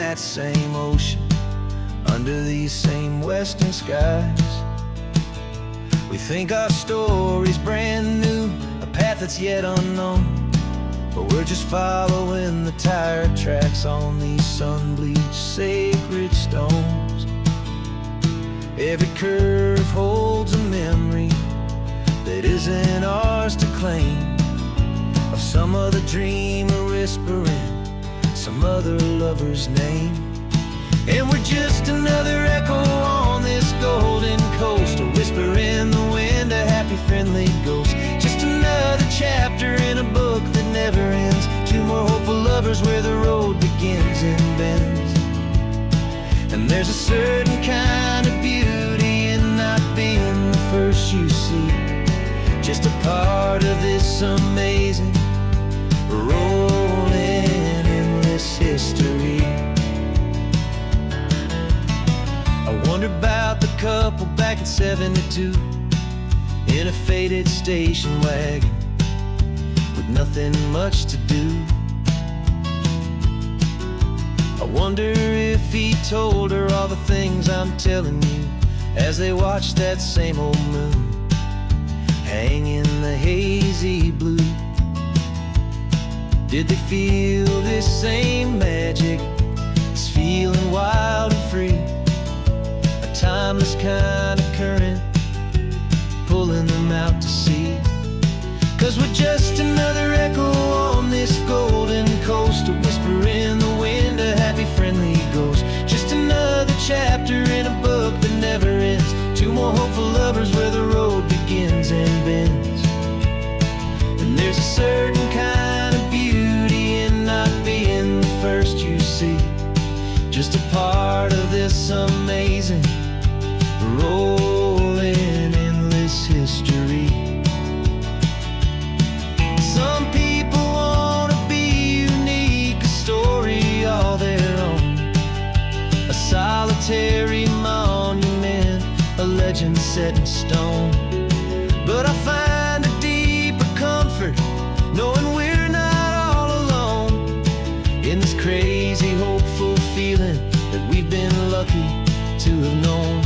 that same ocean, under these same western skies. We think our story's brand new, a path that's yet unknown, but we're just following the tire tracks on these sun-bleached sacred stones. Every curve holds a memory that isn't ours to claim, of some other dreamer whispering some other lover's name. And we're just another echo on this golden coast, a whisper in the wind, a happy friendly ghost. Just another chapter in a book that never ends, two more hopeful lovers where the road begins and bends. And there's a certain kind of beauty in not being the first you see, just a part of this amazing rolling endless history. I wonder about the couple back in '72 in a faded station wagon with nothing much to do. I wonder if he told her all the things I'm telling you, as they watched that same old moon hang in the hazy blue. Did they feel this same magic, this feeling wild and free, a timeless kind of current pulling them out to sea? 'Cause we're just another echo on this golden coast, a whisper in the wind, a happy friendly ghost. Just another chapter in a book that never ends, two more hopeful lovers where the road begins and bends. And there's a certain kind of beauty in not being the first you see, just a part of this amazing rolling endless history. Some people want to be unique, a story all their own, a solitary monument, a legend set in stone. But I find a deeper comfort knowing we're not all alone in this crazy hopeful feeling that we've been lucky to have known.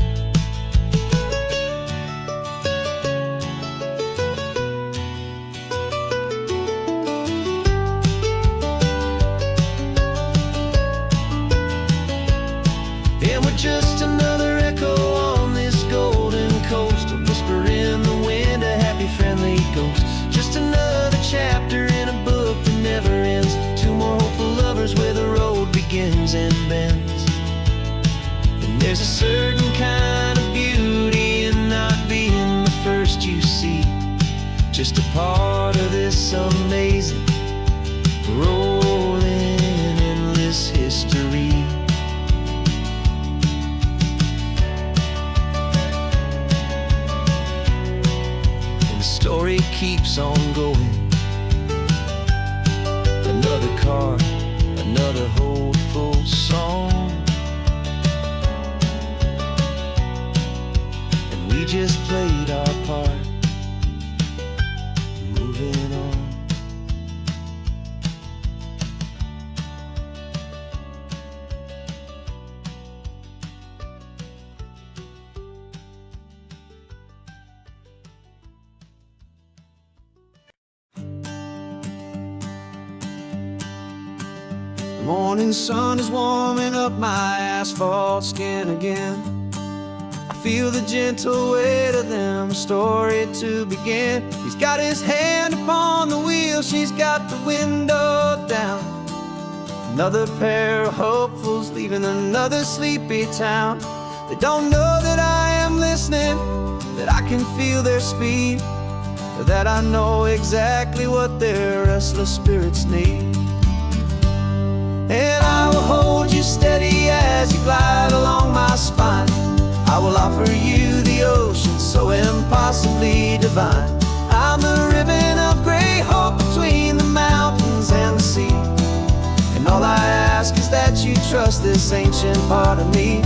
And we're just another echo on this golden coast, a whisper in the wind, a happy friendly ghost. Just another chapter in a book that never ends, two more hopeful lovers where the road begins and bends. And there's a certain kind of beauty in not being the first you see, just a part of this amazing rolling endless history. Story keeps on going, another card, another hopeful song, and we just played our part, moving on. The morning sun is warming up my asphalt skin again. I feel the gentle weight of them, a story to begin. He's got his hand upon the wheel, she's got the window down. Another pair of hopefuls leaving another sleepy town. They don't know that I am listening, that I can feel their speed, or that I know exactly what their restless spirits need. And I will hold you steady as you glide along my spine. I will offer you the ocean so impossibly divine. I'm the ribbon of gray hope between the mountains and the sea. And all I ask is that you trust this ancient part of me.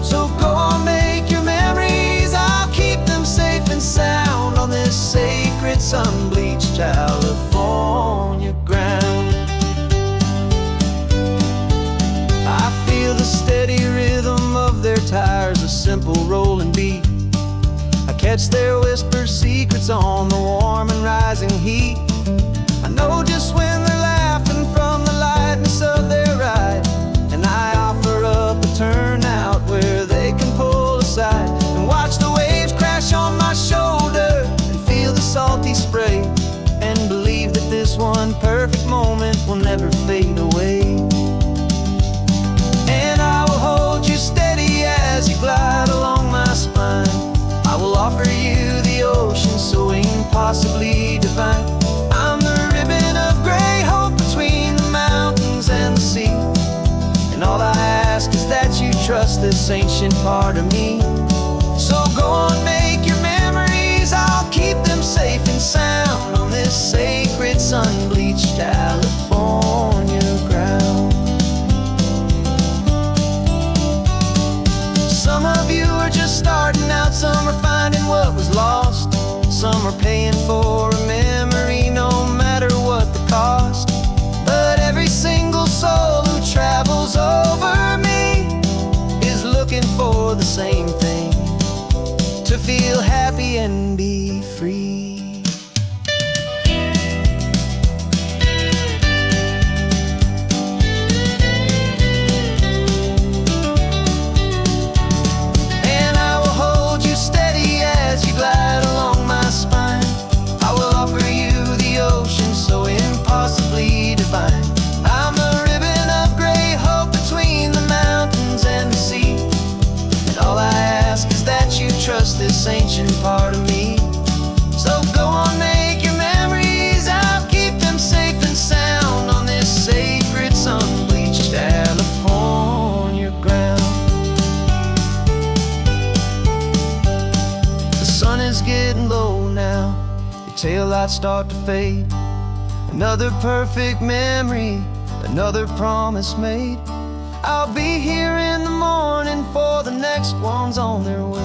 So go on, make your memories, I'll keep them safe and sound on this sacred sun-bleached California ground. I tires, a simple rolling beat. I catch their whispered secrets on the warm and rising heat. I know just when they're laughing from the lightness of their ride, and I offer up a turnout where they can pull aside and watch the waves crash on my shoulder and feel the salty spray, and believe that this one perfect moment will never fade away. And I will hold you steady as you glide along my spine. I will offer you the ocean so impossibly divine. I'm the ribbon of gray hope between the mountains and the sea, and all I ask is that you trust this ancient part of me. So go on, make your memories, I'll keep them safe and sound on this sacred sun-bleached California ground. Some of you are just starting out, some are finding what was lost, some are paying for a memory no matter what the cost. But every single soul who travels over me is looking for the same thing: to feel happy and be free. Trust this ancient part of me. So go on, make your memories, I'll keep them safe and sound on this sacred sun-bleached California ground. The sun is getting low now, your taillights start to fade. Another perfect memory, another promise made. I'll be here in the morning for the next ones on their way.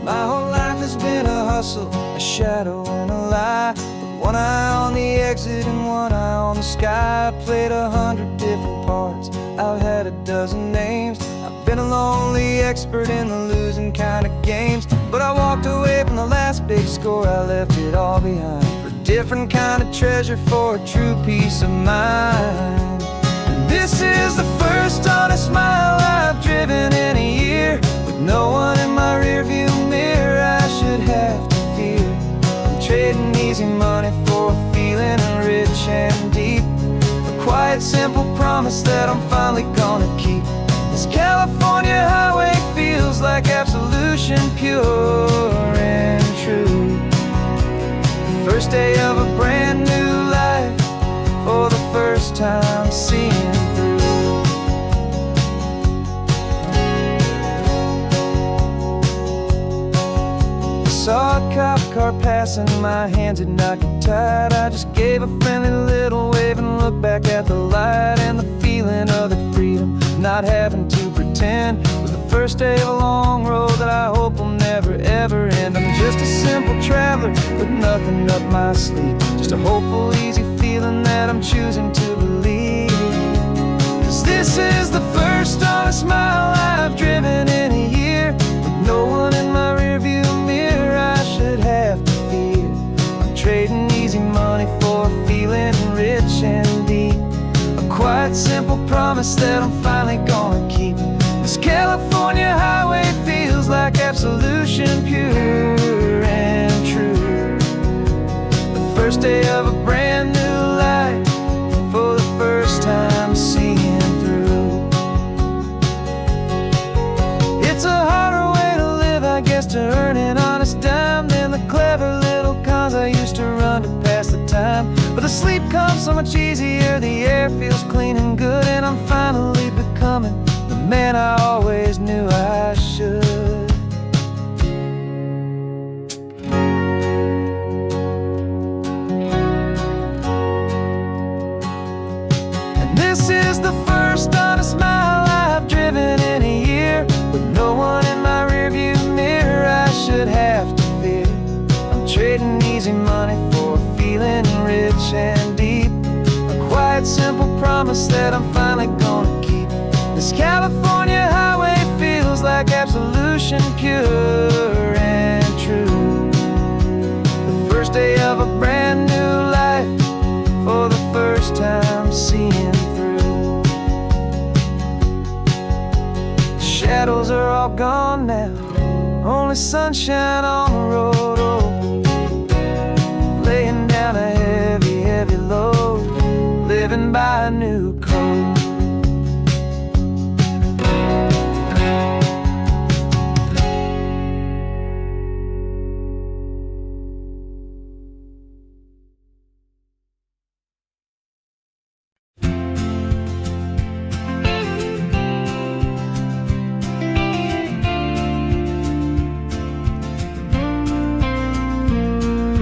My whole life has been a hustle, a shadow and a lie, with one eye on the exit and one eye on the sky. I played 100 different parts, I've had a dozen names. I've been a lonely expert in the losing kind of games, but I walked away from the last big score, I left it all behind for a different kind of treasure, for a true peace of mind. And this is the first honest mile I've driven in a year, with no one in my rearview mirror I should have to fear. I'm trading easy money for a feeling rich and deep, a quiet simple promise that I'm finally gonna keep. This California highway feels like absolution, pure and true. The first day of a brand new life, for the first time seeing through. Saw a cop car passing, my hands had not got tied. I just gave a friendly little wave and looked back at the light, and the feeling of the freedom, not having to pretend, was the first day of a long road that I hope will never ever end. I'm just a simple traveler with nothing up my sleeve, just a hopeful, easy feeling that I'm choosing to believe. 'Cause this is the first honest mile I've driven in a year, with no one in my rearview mirror I should have to fear. I'm trading easy money for a feeling rich and deep, a quiet simple promise that I'm finally gonna keep. This California highway feels like absolution, pure and true. The first day of a brand new life, for the first time seeing through. It's a harder way to live, I guess, to earn an honest dime than the clever little cons I used to run to pass the time. But the sleep comes so much easier, the air feels clean and good, and I'm finally becoming the man I always knew I should. And this is the first honest mile I've driven in a year, with no one in my rearview mirror I should have to fear. that I'm finally gonna keep. This California highway feels like absolution, pure and true. The first day of a brand new life, for the first time seeing through. The shadows are all gone now, only sunshine on the road. Oh, laying down a heavy, heavy load, living by a new code.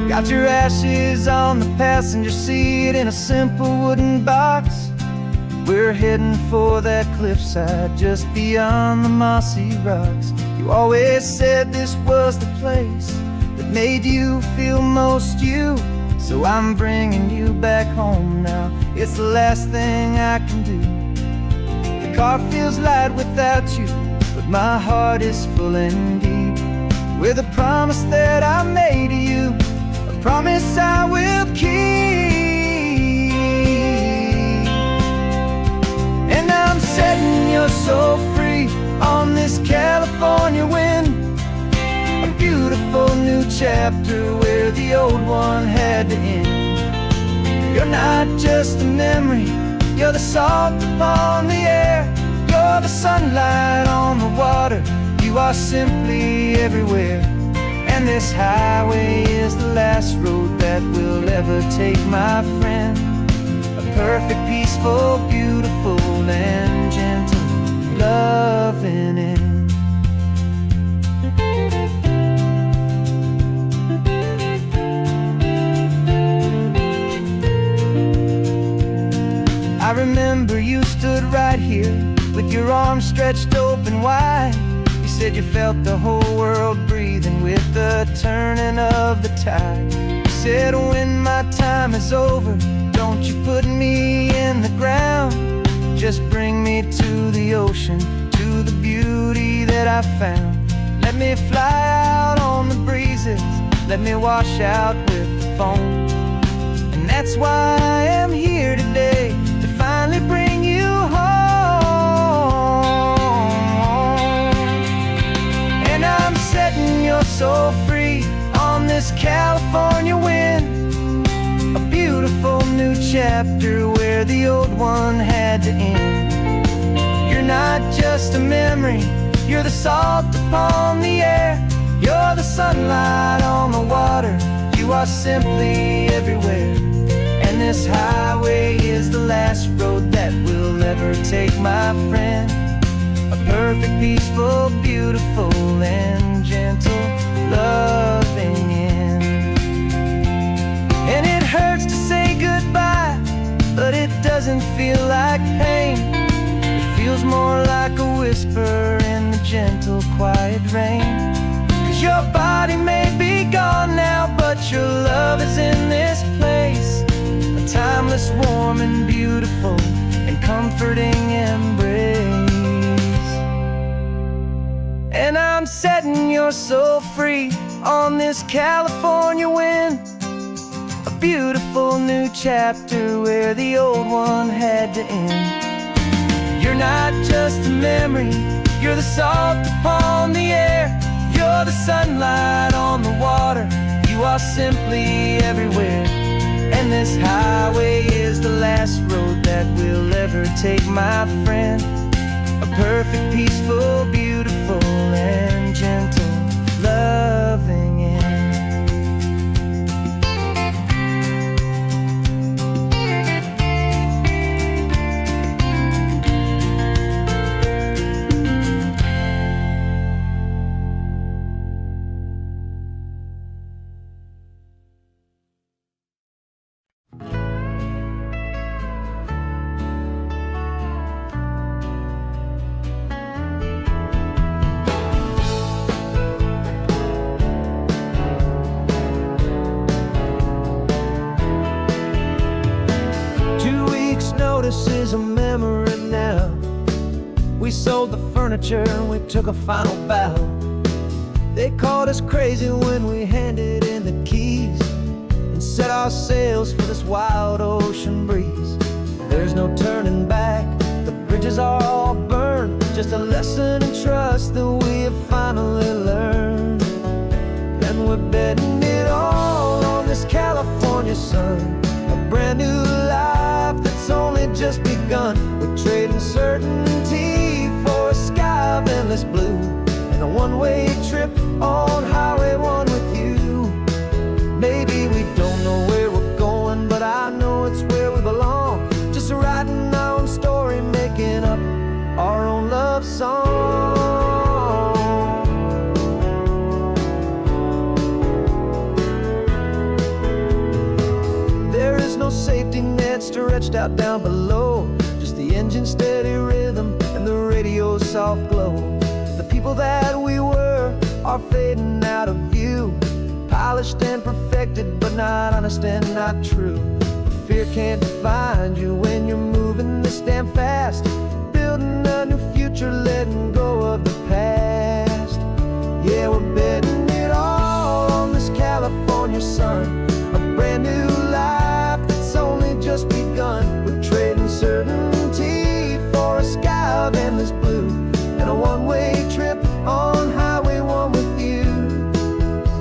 Got your ashes on the passenger seat in a simple wooden box. We're heading for that cliffside just beyond the mossy rocks. You always said this was the place that made you feel most you. So I'm bringing you back home now. It's the last thing I can do. The car feels light without you, but my heart is full and deep with a promise that I made to you, a promise I will keep. And I'm setting you so free on this California wind, a beautiful new chapter where the old one had to end. You're not just a memory, you're the salt upon the air, you're the sunlight on the water, you are simply everywhere. And this highway is the last road that we'll ever take, my friend. A perfect, peaceful, beautiful, and gentle, loving end. I remember you stood right here with your arms stretched open wide. You said you felt the whole world breathing with the turning of the tide. You said when my time is over, don't you put me in the ground, just bring me to the ocean, to the beauty that I found. Let me fly out on the breezes, let me wash out with the foam. And that's why I am here today, to finally bring you home. And I'm setting you so free on this California wind, a beautiful new chapter where the old one had to end. You're not just a memory, you're the salt upon the air, you're the sunlight on the water, you are simply everywhere. And this highway is the last road that we'll ever take, my friend. A perfect, peaceful, beautiful, and gentle, loving end. And it hurts to say goodbye, but it doesn't feel like pain. It feels more like a whisper in the gentle, quiet rain. 'Cause your body may be gone now, but your love is in this place, a timeless, warm, and beautiful, and comforting embrace. And I'm setting you so free on this California wind, a beautiful new chapter where the old one had to end. You're not just a memory, you're the salt upon the air, you're the sunlight on the water, you are simply everywhere. And this highway is the last road that we'll ever take, my friend. A perfect, peaceful, beautiful, and gentle, loving end. We sold the furniture and we took a final bow. They called us crazy when we handed in the keys and set our sails for this wild ocean breeze. There's no turning back, the bridges are all burned, just a lesson in trust that we have finally learned. And we're betting it all on this California sun, a brand new life that's only just begun. We're trading certainty for a sky of endless blue and a one-way trip on Highway 1 with you. Maybe we don't know where we're going, but I know it's where we belong. Just writing our own story, making up our own love song. There is no safety net stretched out down below, just the engine's steady rhythm and the radio's soft glow. The people that we were are fading out of view, polished and perfected, but not honest and not true. Fear can't find you when you're moving this damn fast, building a new future, letting go of the past. Yeah, we're betting it all on this California sun, a brand new life that's only just begun. We're trading certainty for a sky of endless blue and a one-way trip on Highway 1 with you.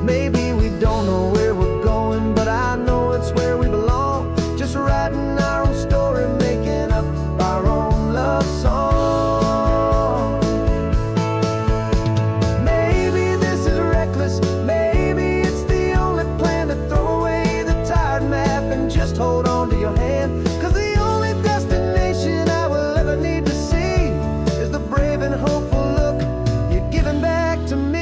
Maybe we don't know where we're going, but I know it's where we belong. Just writing our own story, making up our own love song. Maybe this is reckless, maybe it's the only plan to throw away the tired map and just hold on to your hand. 'Cause the only destination I will ever need to see is the brave and hopeful look you're giving back to me.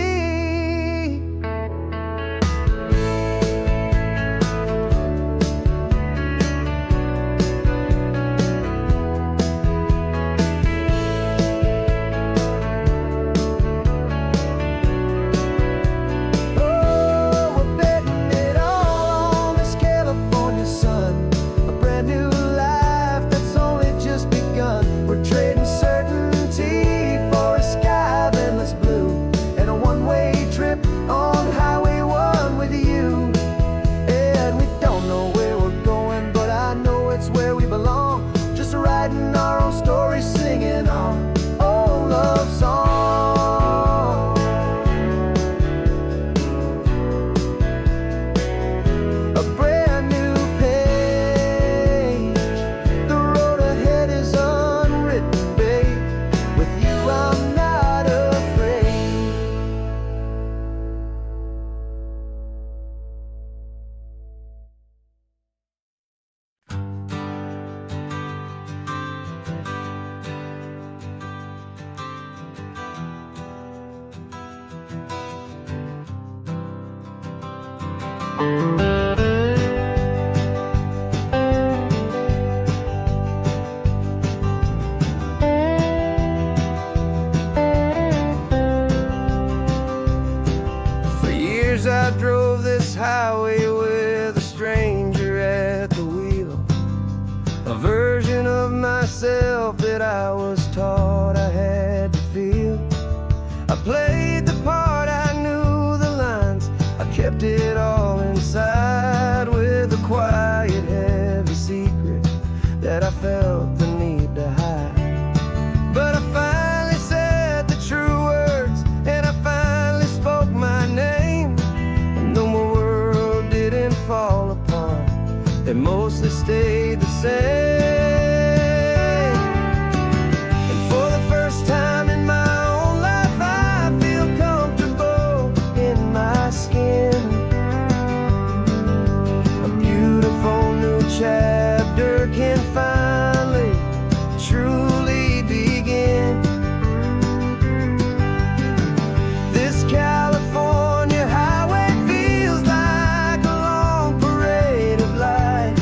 Writing our own story, singing our own love song. A brand new page, the road ahead is unwritten, babe. With you I'm not afraid. For years I drove this highway with a stranger at the wheel, a version of myself that I was taught I had to feel. I played the part, I knew the lines, I kept it all inside with a quiet, heavy secret that I felt the need to hide. But I finally said the true words, and I finally spoke my name. And though my world didn't fall apart, it mostly stayed the same. And for the first time in my own life, I feel comfortable in my skin. A beautiful new chapter can finally truly begin. This California highway feels like a long parade of light.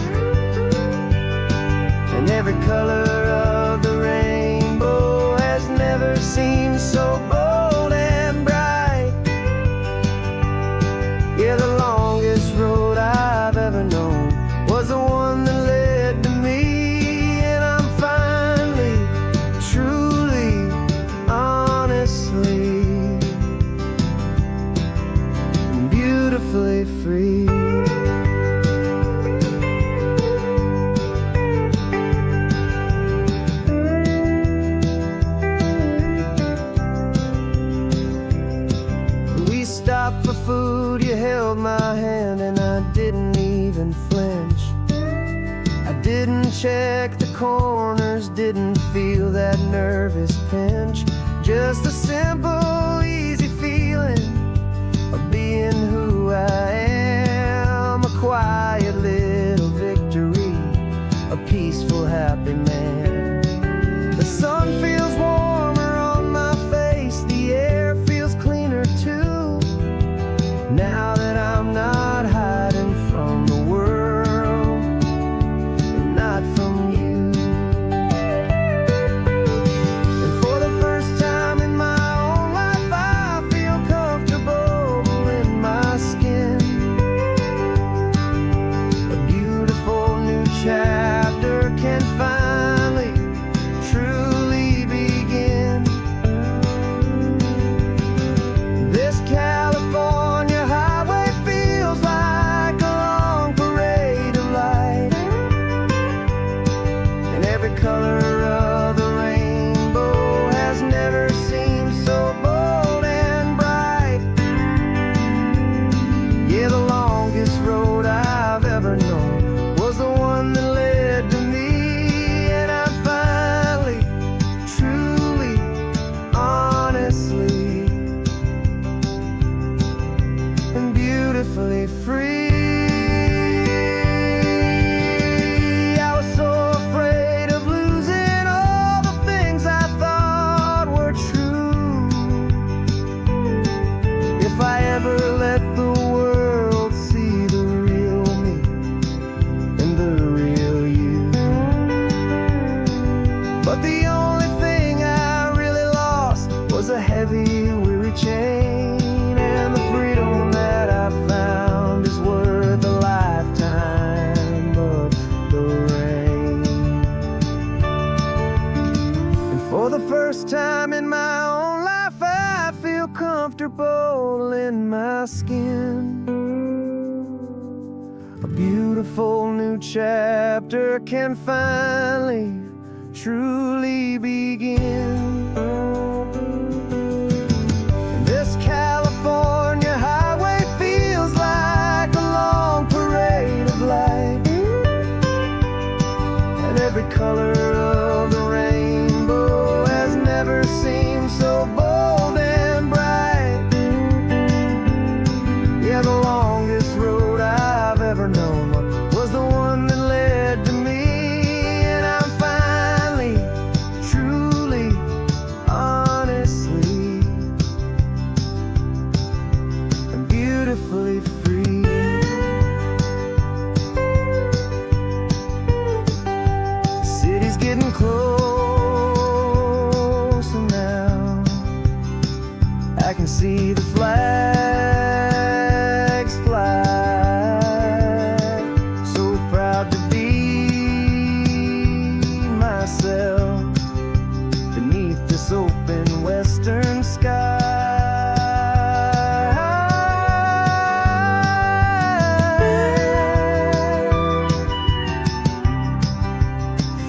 beautifully free. We stopped for food, you held my hand, and I didn't even flinch. I didn't check the corners, didn't feel that nervous pinch. Just a simple, easy feeling of being who I am. A quiet little victory, a peaceful, happy man. The sun feels warmer on my face, the air feels cleaner too. Now that I'm not hiding from the world, and not from you. And for the first time in my own life, I feel comfortable in my skin. A beautiful new chapter can finally, truly begin. This California highway feels like a long parade of light, and every color of the rainbow has never seemed so bold and bright. Yeah, the longest road I've ever known was the one that led to me, and I'm finally, truly, honestly, and beautifully free. I was so afraid of losing all the things I thought were true. If I ever let the world see the real me and the real you. But the only thing I really lost was a heavy, weary chain, and the freedom that I found is worth a lifetime of the rain. And for the first time in my own life, I feel comfortable in my skin. A beautiful new chapter can finally, truly begin. This California highway feels like a long parade of light, and every color of the rainbow has never seemed so bold and bright. Yeah, the longest road I've ever known was the one that led to me, and I'm finally, truly, honestly, and beautifully free. The city's getting closer now. I can see the flags fly. So proud to be myself beneath this open western sky.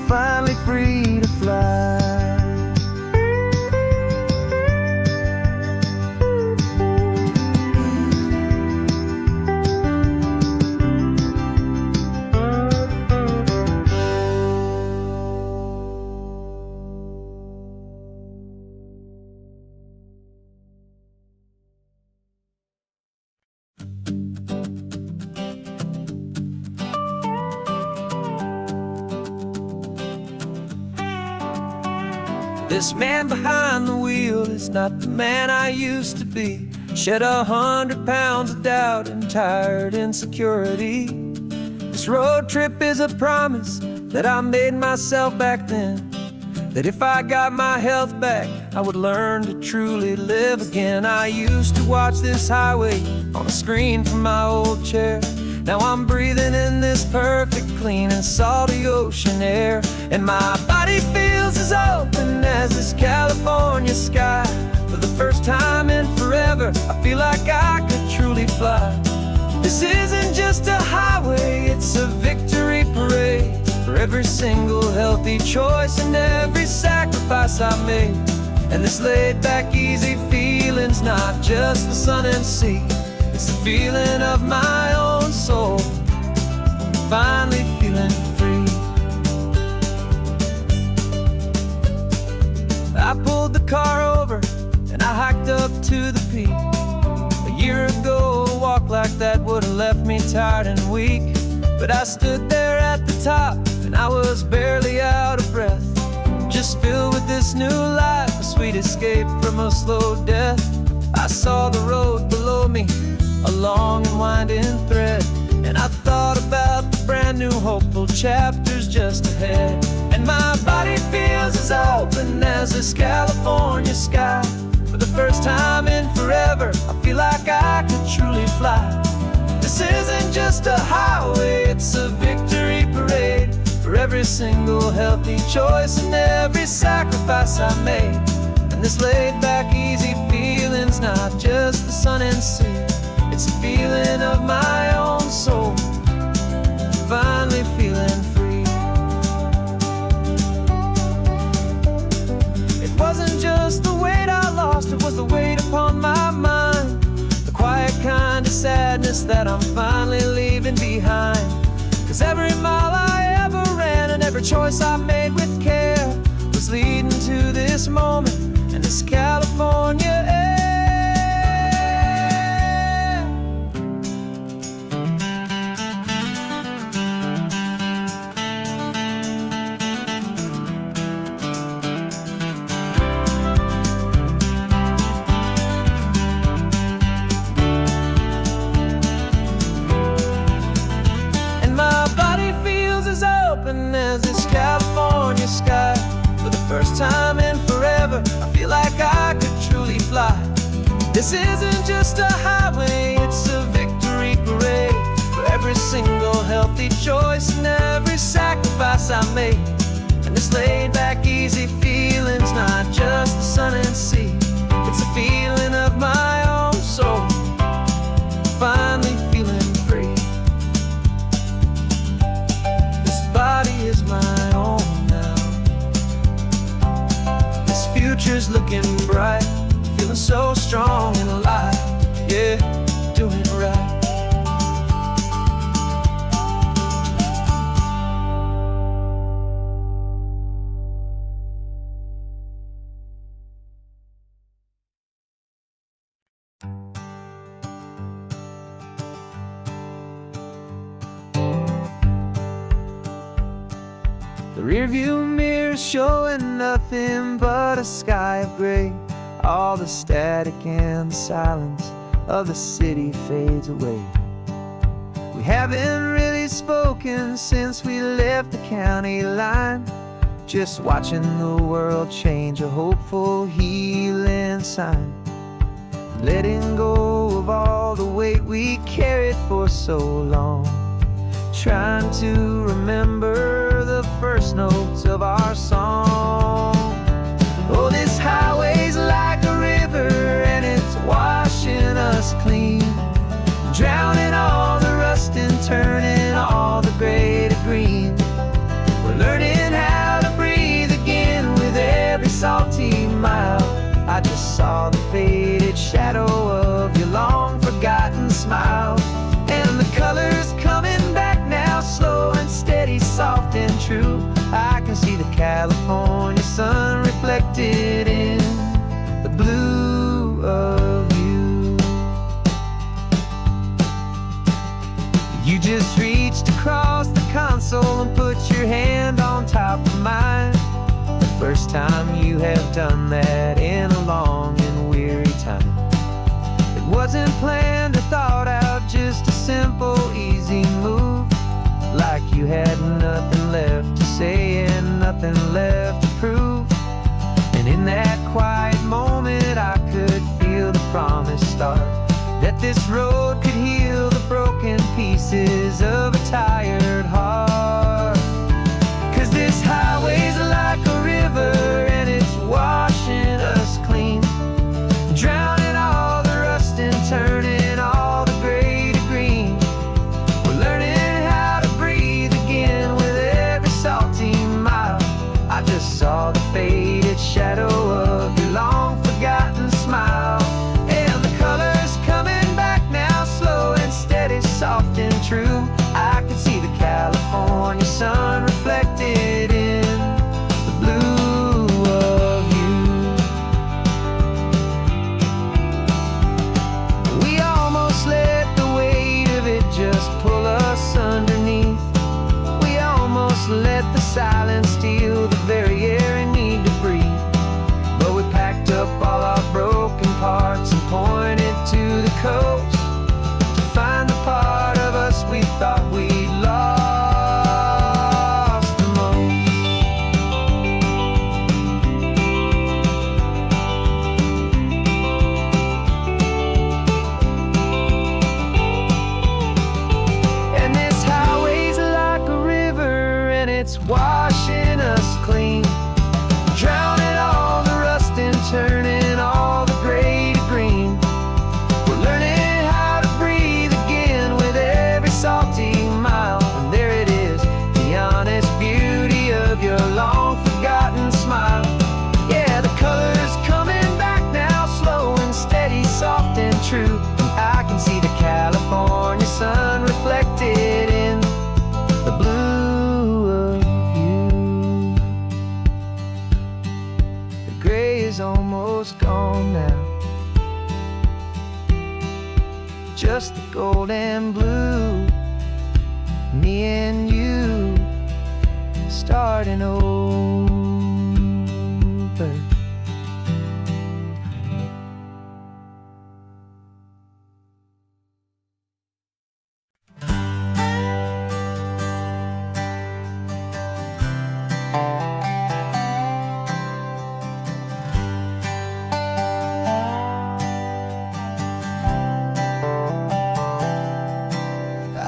Finally free to fly. This man behind the wheel is not the man I used to be. Shed 100 pounds of doubt and tired insecurity. This road trip is a promise that I made myself back then, that if I got my health back, I would learn to truly live again. I used to watch this highway on a screen from my old chair. Now I'm breathing in this perfect, clean and salty ocean air, and my body feels as open as this California sky. For the first time in forever, I feel like I could truly fly. This isn't just a highway, it's a victory parade for every single healthy choice and every sacrifice I made. And this laid back easy feeling's not just the sun and sea, it's the feeling of my own soul, finally feeling free. I pulled the car over and I hiked up to the peak. A year ago, a walk like that would have left me tired and weak. But I stood there at the top and I was barely out of breath, just filled with this new life, a sweet escape from a slow death. I saw the road below me, a long and winding thread, and I thought about the brand new hopeful chapters just ahead. And my body feels as open as this California sky. For the first time in forever, I feel like I could truly fly. This isn't just a highway, it's a victory parade for every single healthy choice and every sacrifice I made. And this laid back easy feeling's not just the sun and sea, it's a feeling of my own soul, finally feeling free. It wasn't just the weight I lost, it was the weight upon my mind, the quiet kind of sadness that I'm finally leaving behind. Cause every mile I ever ran and every choice I made with care was leading to this moment and this California air. As this California sky, for the first time in forever, I feel like I could truly fly. This isn't just a highway, it's a victory parade for every single healthy choice and every sacrifice I made. And this laid back easy feeling's not just the sun and sea, it's a feeling of my own soul, finally feeling free. Body is my own now. This future's looking bright, feeling so strong and alive. Yeah, doing it right. The rearview mirror's showing nothing but a sky of gray. All the static and the silence of the city fades away. We haven't really spoken since we left the county line, just watching the world change, a hopeful healing sign. Letting go of all the weight we carried for so long, trying to remember the first notes of our song. Oh, this highway's like a river and it's washing us clean, drowning all the rust and turning all the gray to green. We're learning how to breathe again with every salty mile. I just saw the faded shadow of your long forgotten smile, and the colors coming back now, slow and steady, soft and true. I can see the California sun reflected in the blue of you. You just reached across the console and put your hand on top of mine. The first time you have done that in a long and weary time. It wasn't planned or thought out, just a simple, easy move. Like you had nothing left to say and nothing left to prove. And in that quiet moment I could feel the promise start, that this road could heal the broken pieces of a tired heart. Cause this highway's like a river and it's washing us clean, drowning all the rust and turning all the gray to green. true. And I can see the California sun reflected in the blue of you. The gray is almost gone now, just the gold and blue. Me and you starting over.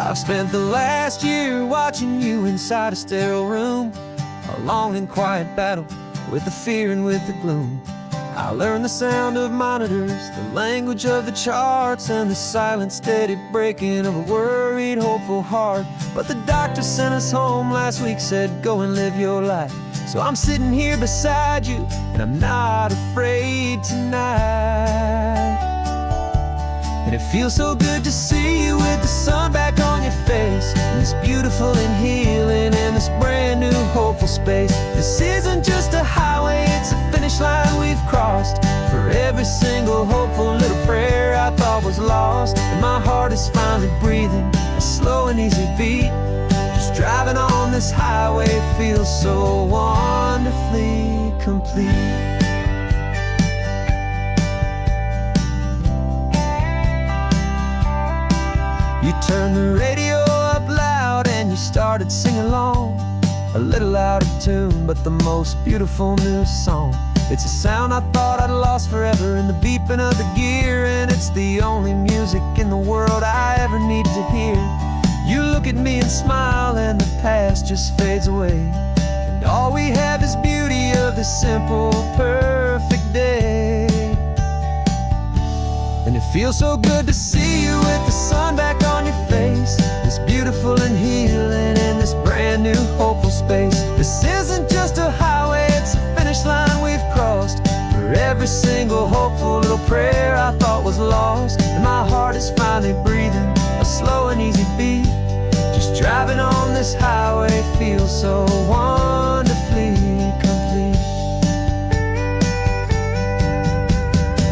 I've spent the last year watching you inside a sterile room, a long and quiet battle with the fear and with the gloom. I learned the sound of monitors, the language of the charts, and the silent, steady breaking of a worried, hopeful heart. But the doctor sent us home last week, said go and live your life. So I'm sitting here beside you, and I'm not afraid tonight. And it feels so good to see you with the sun back on your face, and this beautiful and healing in this brand new hopeful space. This isn't just a highway, it's a finish line we've crossed. For every single hopeful little prayer I thought was lost, and my heart is finally breathing a slow and easy beat. Just driving on this highway feels so wonderfully complete. You turned the radio up loud and you started singing along, a little out of tune, but the most beautiful new song. It's a sound I thought I'd lost forever in the beeping of the gear, and it's the only music in the world I ever needed to hear. You look at me and smile, and the past just fades away, and all we have is beauty of this simple, perfect day. And it feels so good to see you with the sun back on your face, this beautiful and healing in this brand new hopeful space. This isn't just a highway, it's a finish line we've crossed. For every single hopeful little prayer I thought was lost, and my heart is finally breathing a slow and easy beat. Just driving on this highway feels so wonderfully complete.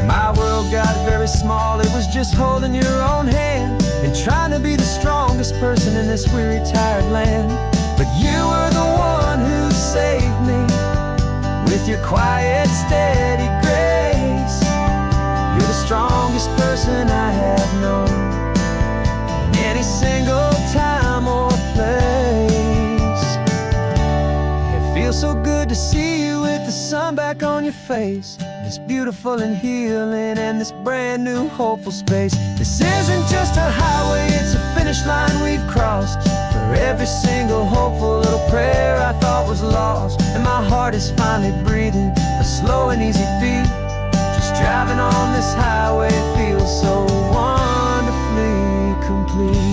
My world got very small, it was just holding your own hand and trying to be the strongest person in this weary, tired land. But you were the one who saved me with your quiet, steady grace. You're the strongest person I have known in any single time or place. It feels so good to see you with the sun back on your face, this beautiful and healing and this brand new hopeful space. This isn't just a highway, it's a finish line we've crossed. For every single hopeful little prayer I thought was lost, and my heart is finally breathing a slow and easy beat. Just driving on this highway feels so wonderfully complete.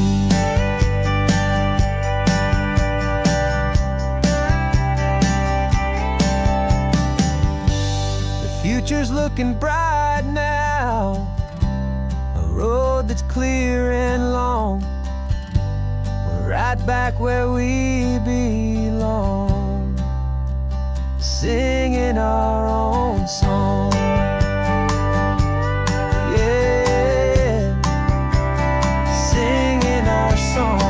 Future's looking bright now, a road that's clear and long. We're right back where we belong, singing our own song. Yeah, singing our song.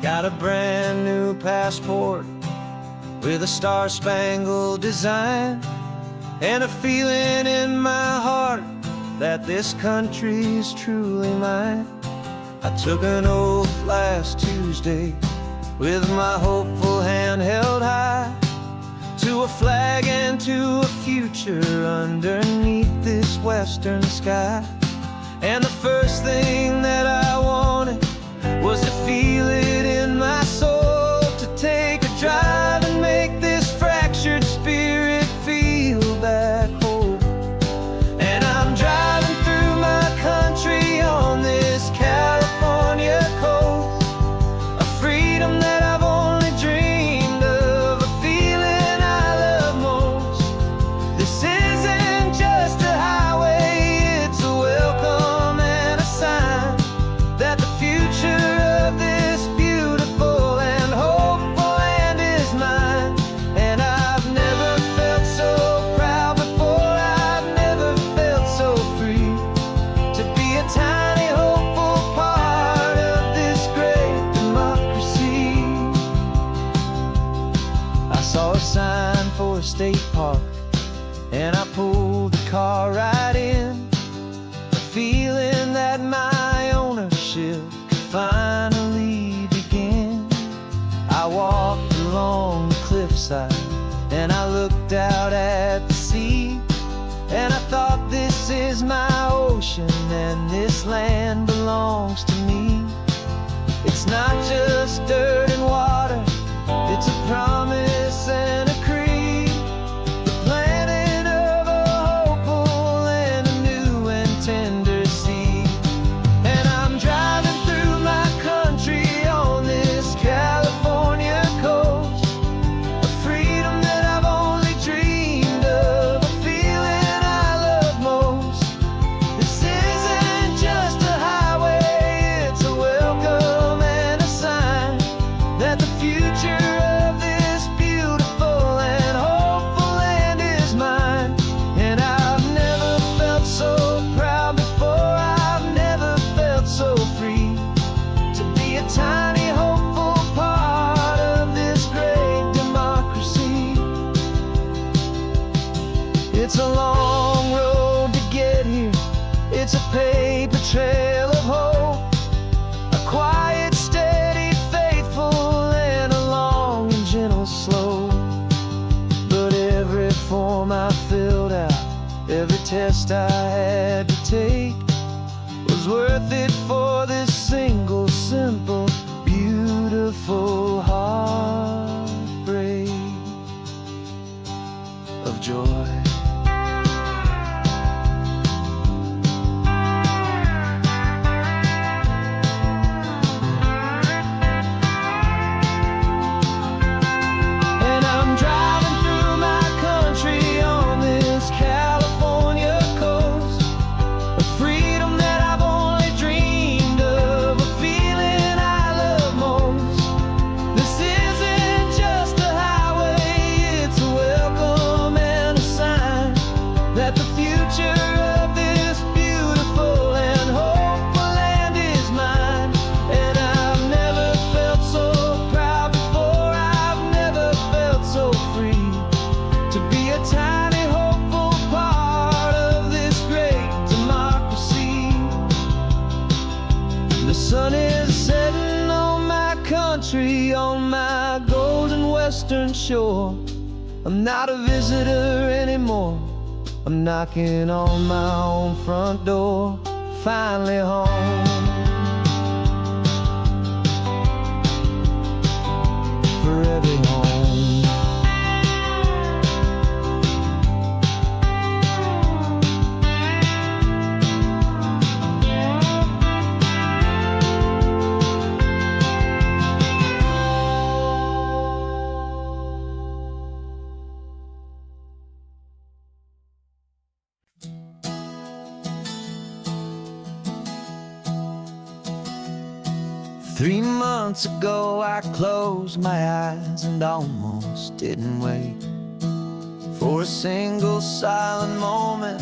Got a brand new passport with a star-spangled design, and a feeling in my heart that this country's truly mine. I took an oath last Tuesday with my hopeful hand held high, to a flag and to a future underneath this western sky. And the first thing that I wanted and I pulled the car right in, the feeling that my ownership could finally begin. I walked along the cliffside and I looked out at the sea, and I thought, this is my ocean and this land belongs to me. It's not just dirt and water, it's a promise and a creed, the planting of a hopeful and a new and tender seed. And I'm driving through my country on this California coast, a freedom that I've only dreamed of, a feeling I love most. This isn't just a highway, it's a welcome and a sign that the future of this beautiful and hopeful land is mine. And I've never felt so proud before, I've never felt so free to be a tiny hopeful part of this great democracy. It's a long road to get here, it's a paper trail of hope, a quiet, steady, faithful, and a long and gentle slope. But every form I filled out, every test I had to take, was worth it for this single, simple, beautiful heartbreak of joy. And I'm driving through my country on this California coast, a freedom that I've only dreamed of, a feeling I love most. This isn't just a highway, it's a welcome and a sign that the future of this beautiful and hopeful land is mine. And I've never felt so proud before, I've never felt so free to be a tiny hopeful part of this great democracy. The sun is setting on my country, on my golden western shore. I'm not a visitor anymore, I'm knocking on my own front door, finally home. For every home. Three months ago I closed my eyes and almost didn't wait for a single silent moment.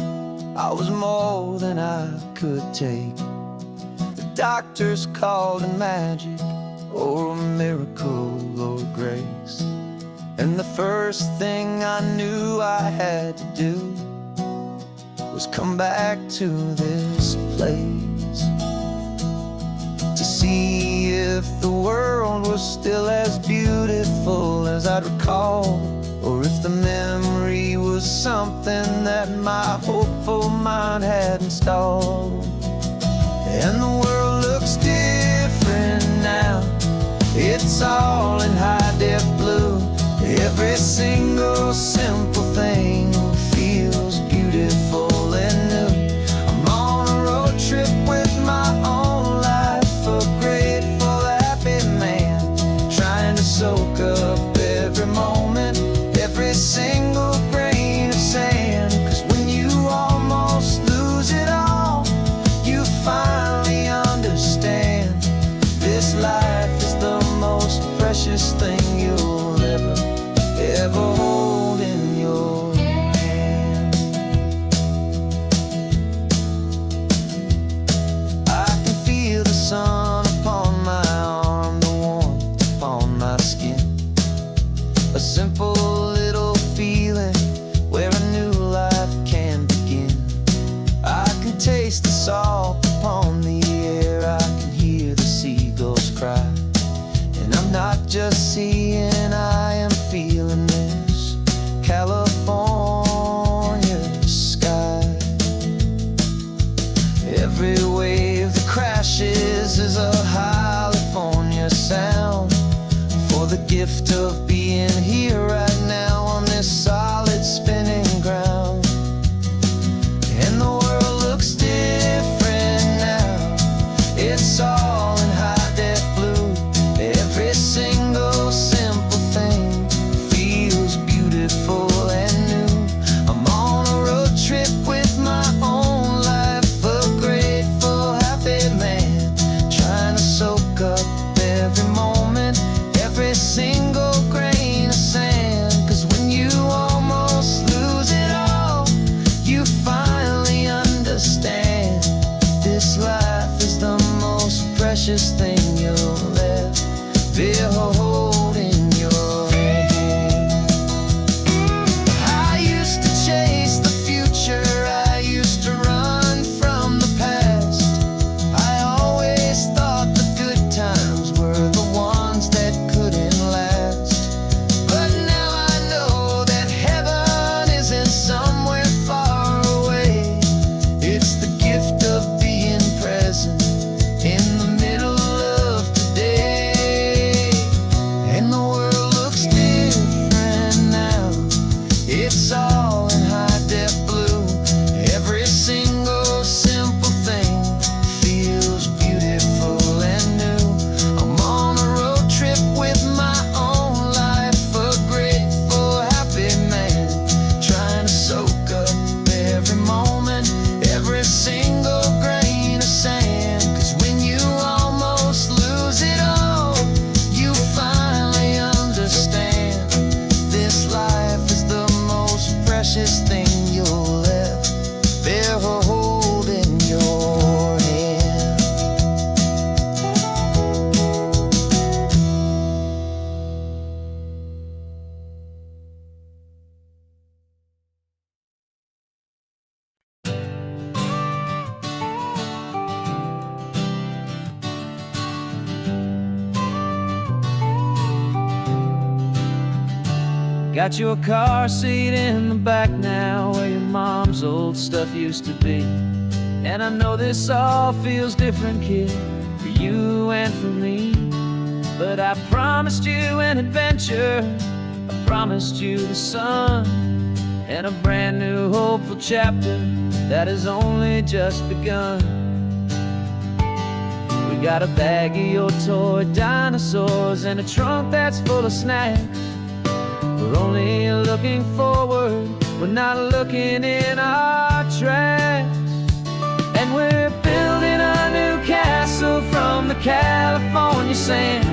I was more than I could take. The doctors called it magic, or a miracle, or grace. And the first thing I knew I had to do was come back to this place, to see if the world was still as beautiful as I'd recall, or if the memory was something that my hopeful mind had installed. And the world looks different now, it's all in high-def blue. Every single simple thing feels beautiful and new. I'm on a road trip with my own life, a grateful, happy man, trying to soak up every moment, every single grain of sand. 'Cause when you almost lose it all, you finally understand this life is the most precious thing you'll ever hold in your hand. I can feel the sun upon my arm, the warmth upon my skin, a simple little feeling where a new life just seeing, I am feeling this California sky. Every wave that crashes is a California sound, for the gift of being here right now on this solid spinning ground. And the world looks different now, it's all in high-def blue. Every single simple thing feels beautiful and new. I'm on a road trip with my own life, a grateful, happy man, trying to soak up every moment, every single grain of sand. 'Cause when you almost lose it all, you finally understand this life is the most precious thing you'll ever hold in your hand. I used to chase the future, I used to run from the past. I always thought the good times were the ones that couldn't last. But now I know that heaven isn't somewhere far away. It's the gift of being present in the middle of today. And the world looks different now, it's all in high-def blue. Every single simple thing feels beautiful and new. I'm on a road trip with my own life, a grateful, happy man, trying to soak up every moment, every single grain of sand. 'Cause when you almost lose it all, you finally understand this life is the most precious thing you'll ever hold in your hand. Got your car seat in the back now, where your mom's old stuff used to be. And I know this all feels different, kid, for you and for me. But I promised you an adventure, I promised you the sun, and a brand new hopeful chapter that has only just begun. We got a bag of your toy dinosaurs and a trunk that's full of snacks. We're only looking forward, we're not looking in our tracks. And we're building a new castle from the California sand,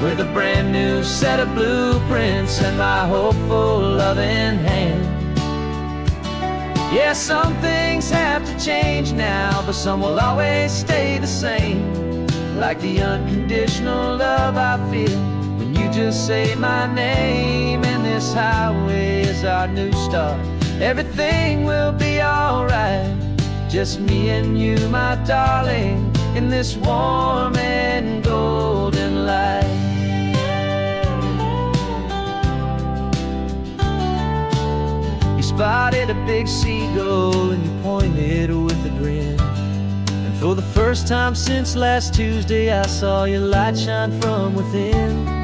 with a brand new set of blueprints and my hopeful loving hand. Yeah, some things have to change now, but some will always stay the same. Like the unconditional love I feel when you just say my name. And this highway is our new start, everything will be alright. Just me and you, my darling, in this warm and golden light. You spotted a big seagull and you pointed with a grin. And for the first time since last Tuesday, I saw your light shine from within.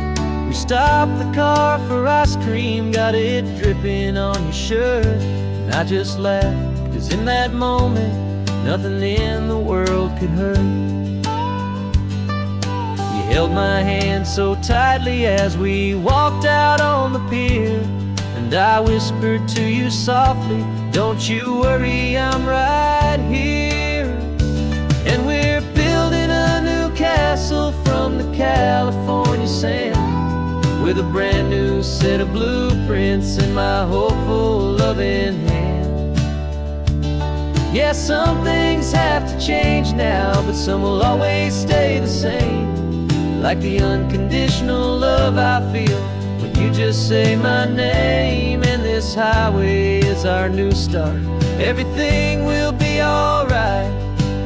We stopped the car for ice cream, got it dripping on your shirt. And I just laughed, 'cause in that moment, nothing in the world could hurt. You held my hand so tightly as we walked out on the pier, and I whispered to you softly, don't you worry, I'm right here. And we're building a new castle from the California sand, with a brand new set of blueprints in my hopeful loving hand. Yeah, some things have to change now, but some will always stay the same. Like the unconditional love I feel when you just say my name. And this highway is our new start, everything will be alright.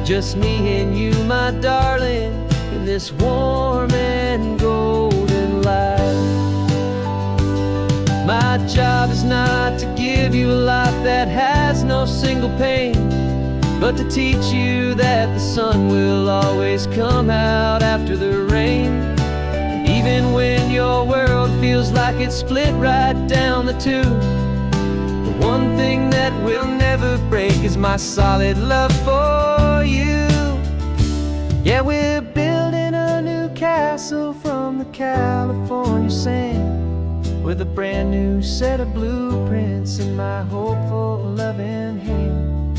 Just me and you, my darling, in this warm and golden light. job is not to give you a life that has no single pain, but to teach you that the sun will always come out after the rain. And even when your world feels like it's split right down the two, the one thing that will never break is my solid love for you. Yeah, we're building a new castle from the California sand, with a brand new set of blueprints in my hopeful, loving hand.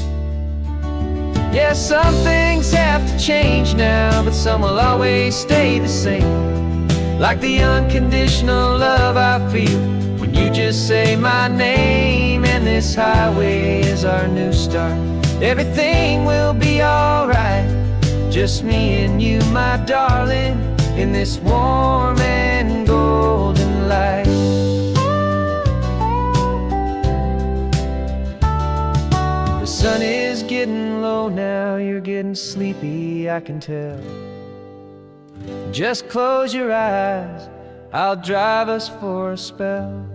Yeah, some things have to change now, but some will always stay the same. Like the unconditional love I feel when you just say my name. And this highway is our new start. Everything will be alright, just me and you, my darling, in this warm and golden light. The sun is getting low now, you're getting sleepy, I can tell. Just close your eyes, I'll drive us for a spell.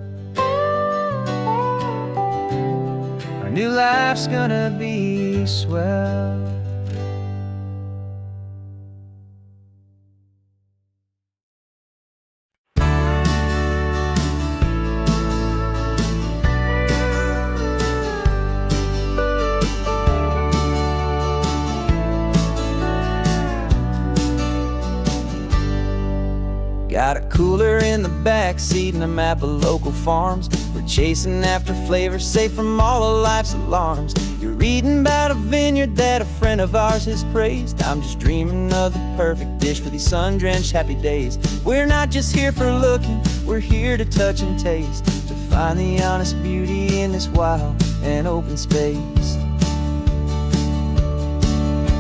Our new life's gonna be swell. Got a cooler in the back seat and a map of local farms. We're chasing after flavors safe from all of life's alarms. You're reading about a vineyard that a friend of ours has praised. I'm just dreaming of the perfect dish for these sun-drenched happy days. We're not just here for looking, we're here to touch and taste, to find the honest beauty in this wild and open space.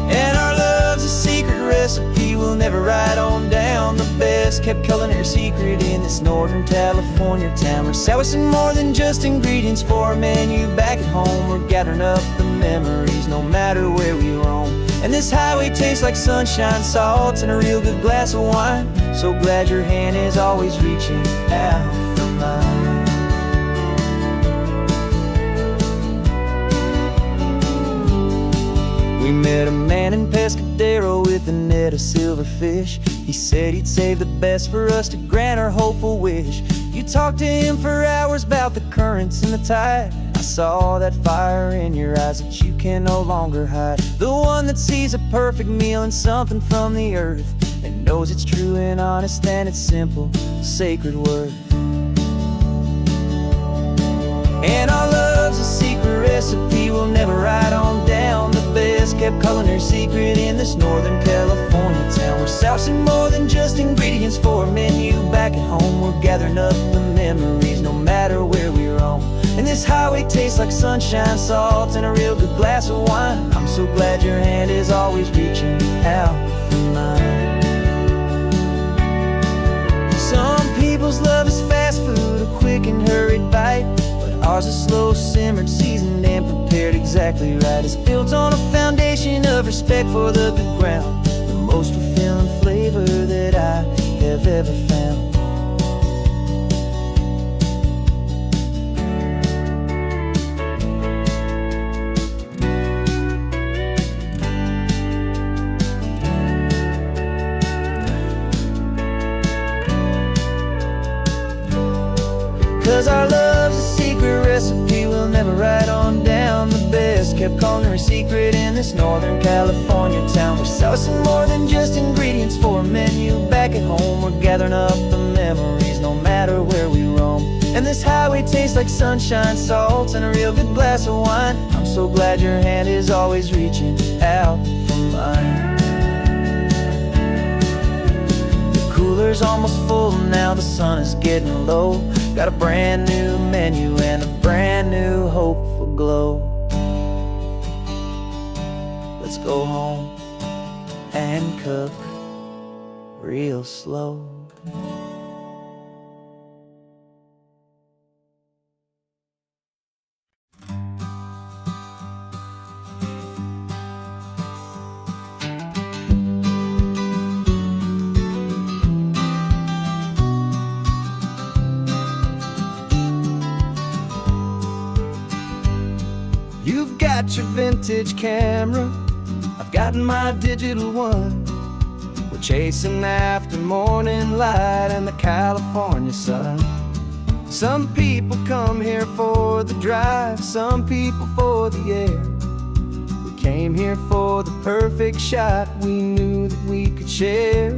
And our love's a secret recipe we'll never write on down. The best kept culinary secret in this Northern California town. We're sourcing more than just ingredients for a menu back at home. We're gathering up the memories no matter where we roam. And this highway tastes like sunshine, salt, and a real good glass of wine. So glad your hand is always reaching out for mine. We met a man in Pescadero with a net of silverfish. He said he'd save the best for us to grant our hopeful wish. You talked to him for hours about the currents and the tide. I saw that fire in your eyes that you can no longer hide. The one that sees a perfect meal and something from the earth, and knows it's true and honest and it's simple, sacred worth. And our love's a secret recipe we'll never write on down. The best kept culinary secret in this Northern California town. We're sourcing more than just ingredients for a menu back at home. We're gathering up the memories no matter where we roam. And this highway tastes like sunshine, salt, and a real good glass of wine. I'm so glad your hand is always reaching out for mine. Some people's love is fast food, a quick and hurried bite. Ours is slow simmered, seasoned and prepared exactly right. It's built on a foundation of respect for the good ground, the most fulfilling flavor that I have ever found. 'Cause our love's a secret recipe we'll never write on down. The best kept culinary secret in this Northern California town. We're sourcing more than just ingredients for a menu back at home. We're gathering up the memories no matter where we roam. And this highway tastes like sunshine, salt, and a real good glass of wine. I'm so glad your hand is always reaching out for mine. The cooler's almost full now, the sun is getting low. Got a brand new menu and a brand new hopeful glow. Let's go home and cook real slow. got your vintage camera, I've got my digital one. We're chasing after morning light and the California sun. Some people come here for the drive, some people for the air. We came here for the perfect shot we knew that we could share.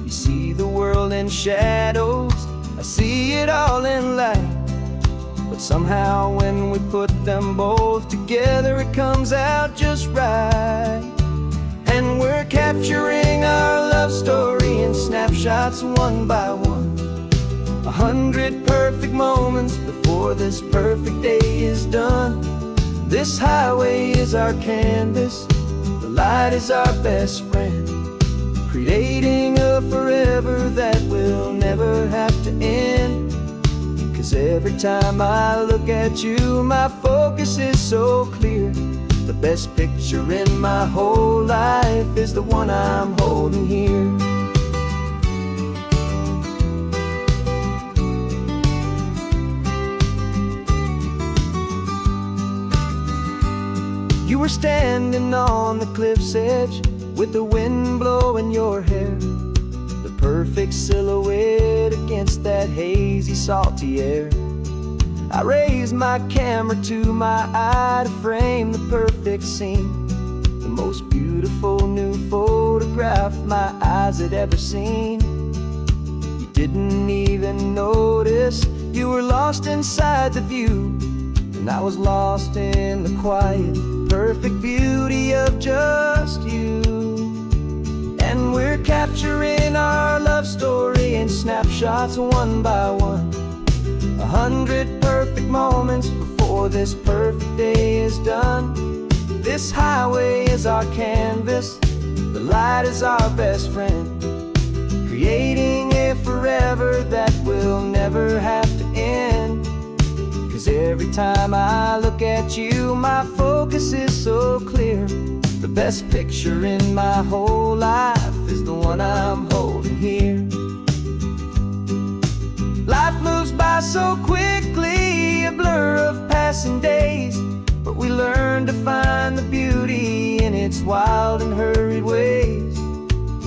You see the world in shadows, I see it all in light. But somehow when we put them both together, it comes out just right. And we're capturing our love story in snapshots one by one. 100 perfect moments before this perfect day is done. This highway is our canvas, the light is our best friend, creating a forever that will never have to end. 'Cause every time I look at you, my focus is so clear. The best picture in my whole life is the one I'm holding here. You were standing on the cliff's edge with the wind blowing your hair, the perfect silhouette against that hazy, salty air. I raised my camera to my eye to frame the perfect scene, the most beautiful new photograph my eyes had ever seen. You didn't even notice you were lost inside the view, and I was lost in the quiet, perfect beauty of just you. And we're capturing our love story in snapshots one by one. 100 perfect moments before this perfect day is done. This highway is our canvas, the light is our best friend, creating a forever that will never have to end. 'Cause every time I look at you, my focus is so clear. The best picture in my whole life is the one I'm holding here. Life moves by so quickly, a blur of passing days, but we learn to find the beauty in its wild and hurried ways.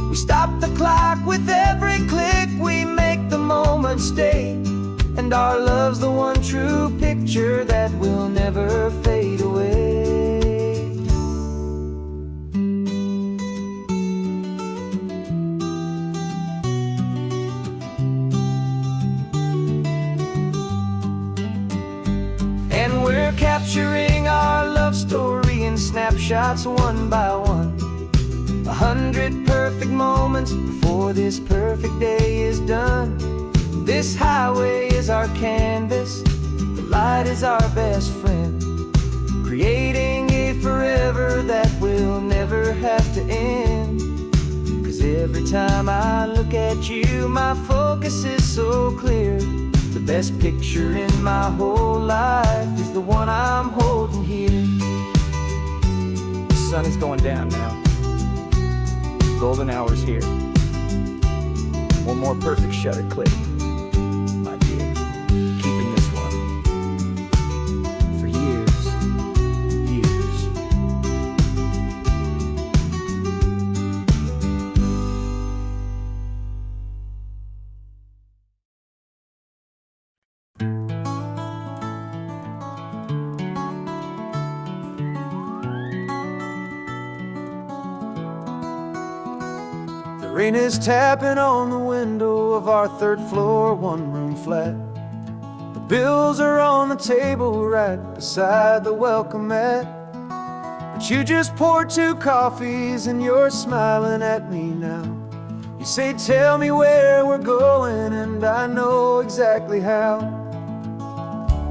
We stop the clock with every click, we make the moment stay, and our love's the one true picture that will never fade away. And we're capturing our love story in snapshots one by one. 100 perfect moments before this perfect day is done. This highway is our canvas, the light is our best friend, creating a forever that will never have to end. 'Cause every time I look at you, my focus is so clear. The best picture in my whole life is the one I'm holding here. The sun is going down now. Golden hour's here. One more perfect shutter click. Keeping this one for years, years. The rain is tapping on the window of our third floor, one-room flat. Bills are on the table right beside the welcome mat. But you just poured 2 coffees and you're smiling at me now. You say, tell me where we're going, and I know exactly how.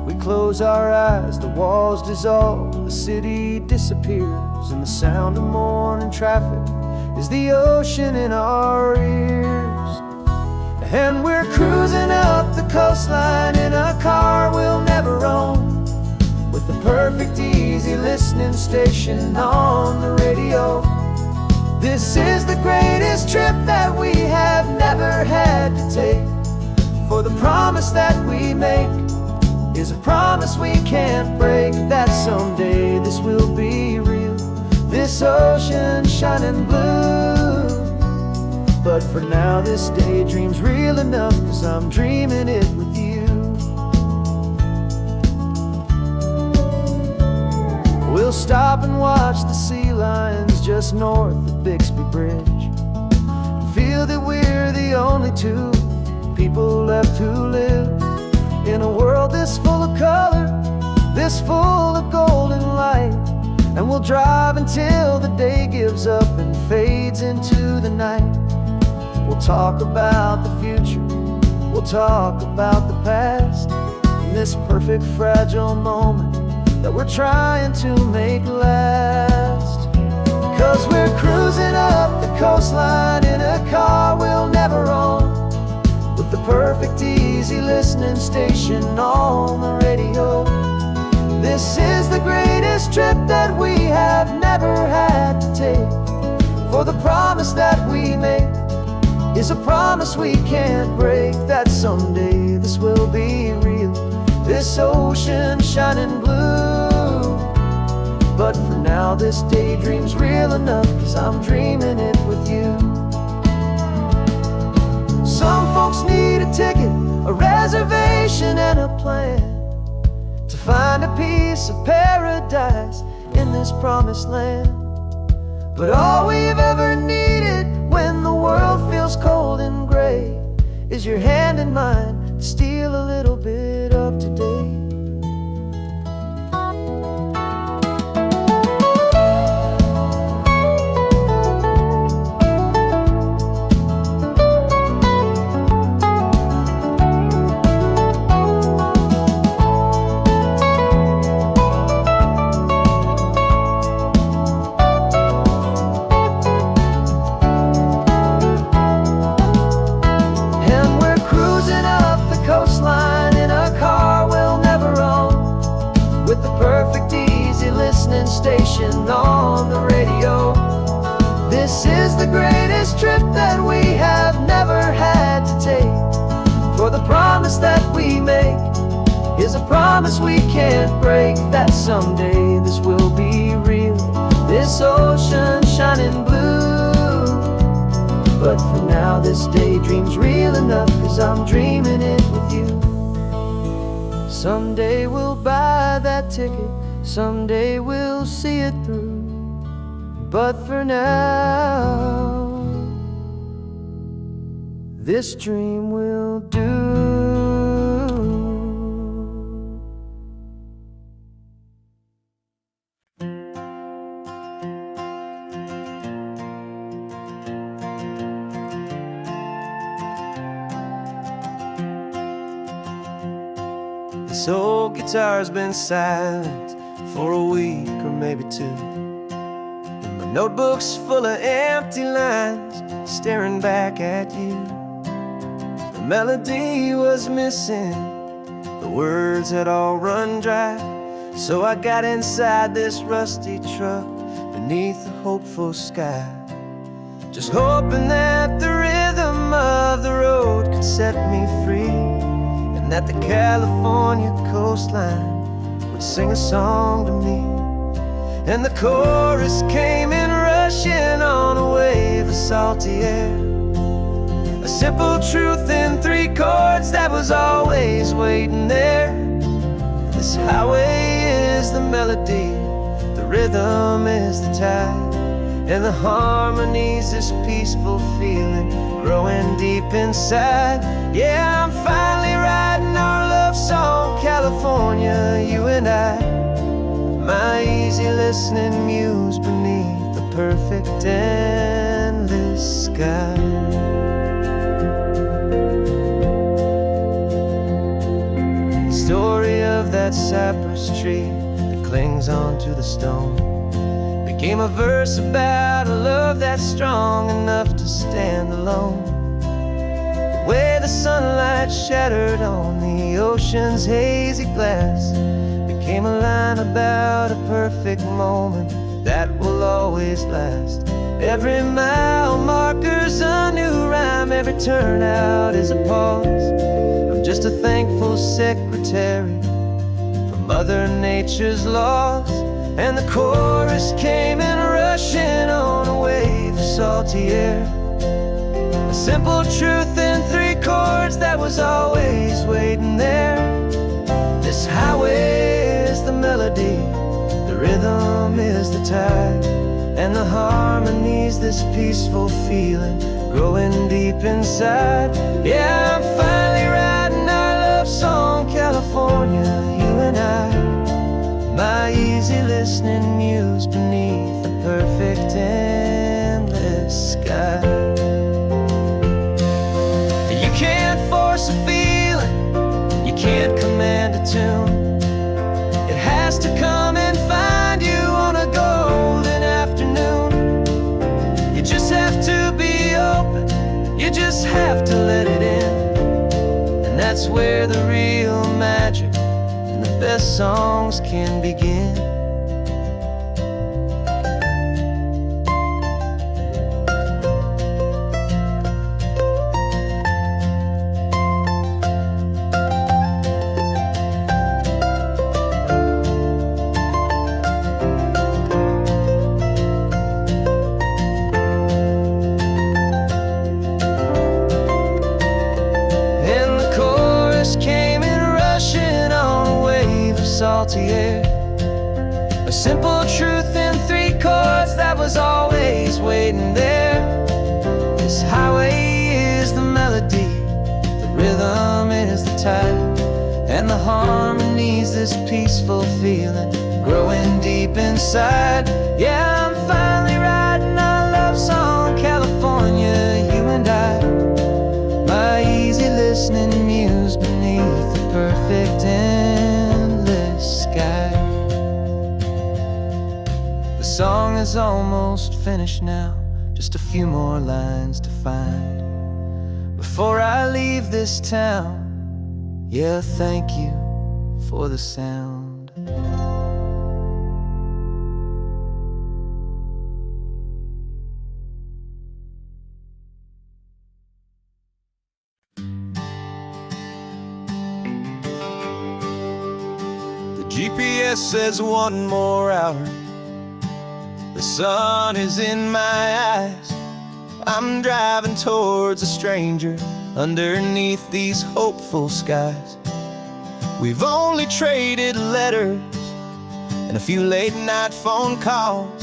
We close our eyes, the walls dissolve, the city disappears, and the sound of morning traffic is the ocean in our ears. And we're cruising up the coastline in a car we'll never own, with the perfect easy listening station on the radio. This is the greatest trip that we have never had to take, for the promise that we make is a promise we can't break, that someday this will be real, this ocean shining blue. But for now this daydream's real enough, 'cause I'm dreaming it with you. We'll stop and watch the sea lions just north of Bixby Bridge, and feel that we're the only two people left who live in a world this full of color, this full of golden light. And we'll drive until the day gives up and fades into the night. We'll talk about the future, we'll talk about the past, in this perfect fragile moment that we're trying to make last. 'Cause we're cruising up the coastline in a car we'll never own, with the perfect easy listening station on the radio. This is the greatest trip that we have never had to take, for the promise that we make is a promise we can't break, that someday this will be real, this ocean shining blue. But for now this daydream's real enough, 'cause I'm dreaming it with you. Some folks need a ticket, a reservation and a plan, to find a piece of paradise in this promised land. But all we've ever needed when the world feels cold and gray is your hand in mine to steal a little bit of today. Station on the radio. This is the greatest trip that we have never had to take, for the promise that we make is a promise we can't break, that someday this will be real, this ocean shining blue. But for now this daydream's real enough, 'cause I'm dreaming it with you. Someday we'll buy that ticket, someday we'll see it through. But for now, this dream will do. This old guitar's been silent for a week or maybe two, and my notebook's full of empty lines staring back at you. The melody was missing, the words had all run dry, so I got inside this rusty truck beneath a hopeful sky, just hoping that the rhythm of the road could set me free, and that the California coastline would sing a song to me. And the chorus came in rushing on a wave of salty air, a simple truth in 3 chords that was always waiting there. This highway is the melody, the rhythm is the tide, and the harmony's this peaceful feeling growing deep inside. Yeah, I'm finally writing our love song, California, you and I, my easy listening muse beneath the perfect endless sky. The story of that cypress tree that clings onto the stone became a verse about a love that's strong enough to stand alone. The way the sunlight shattered on the ocean's hazy glass became a line about a perfect moment that will always last. Every mile marker's a new rhyme, every turnout is a pause. I'm just a thankful secretary Mother Nature's laws. And the chorus came in rushing on a wave of salty air. A simple truth in 3 chords that was always waiting there. This highway is the melody, the rhythm is the tide, and the harmony's this peaceful feeling growing deep inside. Yeah, I'm finally writing our love song, California, you and I. My easy listening muse beneath the perfect endless sky. You can't force a feeling, you can't command a tune. It has to come and find you on a golden afternoon. You just have to be open, you just have to let it in. And that's where the real magic and the best songs can begin. Salty air, a simple truth in 3 chords that was always waiting there. This highway is the melody, the rhythm is the tide, and the harmony's this peaceful feeling growing deep inside. Yeah, I'm finally writing our love song, California, you and I. My easy listening muse beneath the perfect sky. The song is almost finished now, just a few more lines to find before I leave this town. Yeah, thank you for the sound. GPS says 1 more hour. The sun is in my eyes. I'm driving towards a stranger underneath these hopeful skies. We've only traded letters and a few late night phone calls,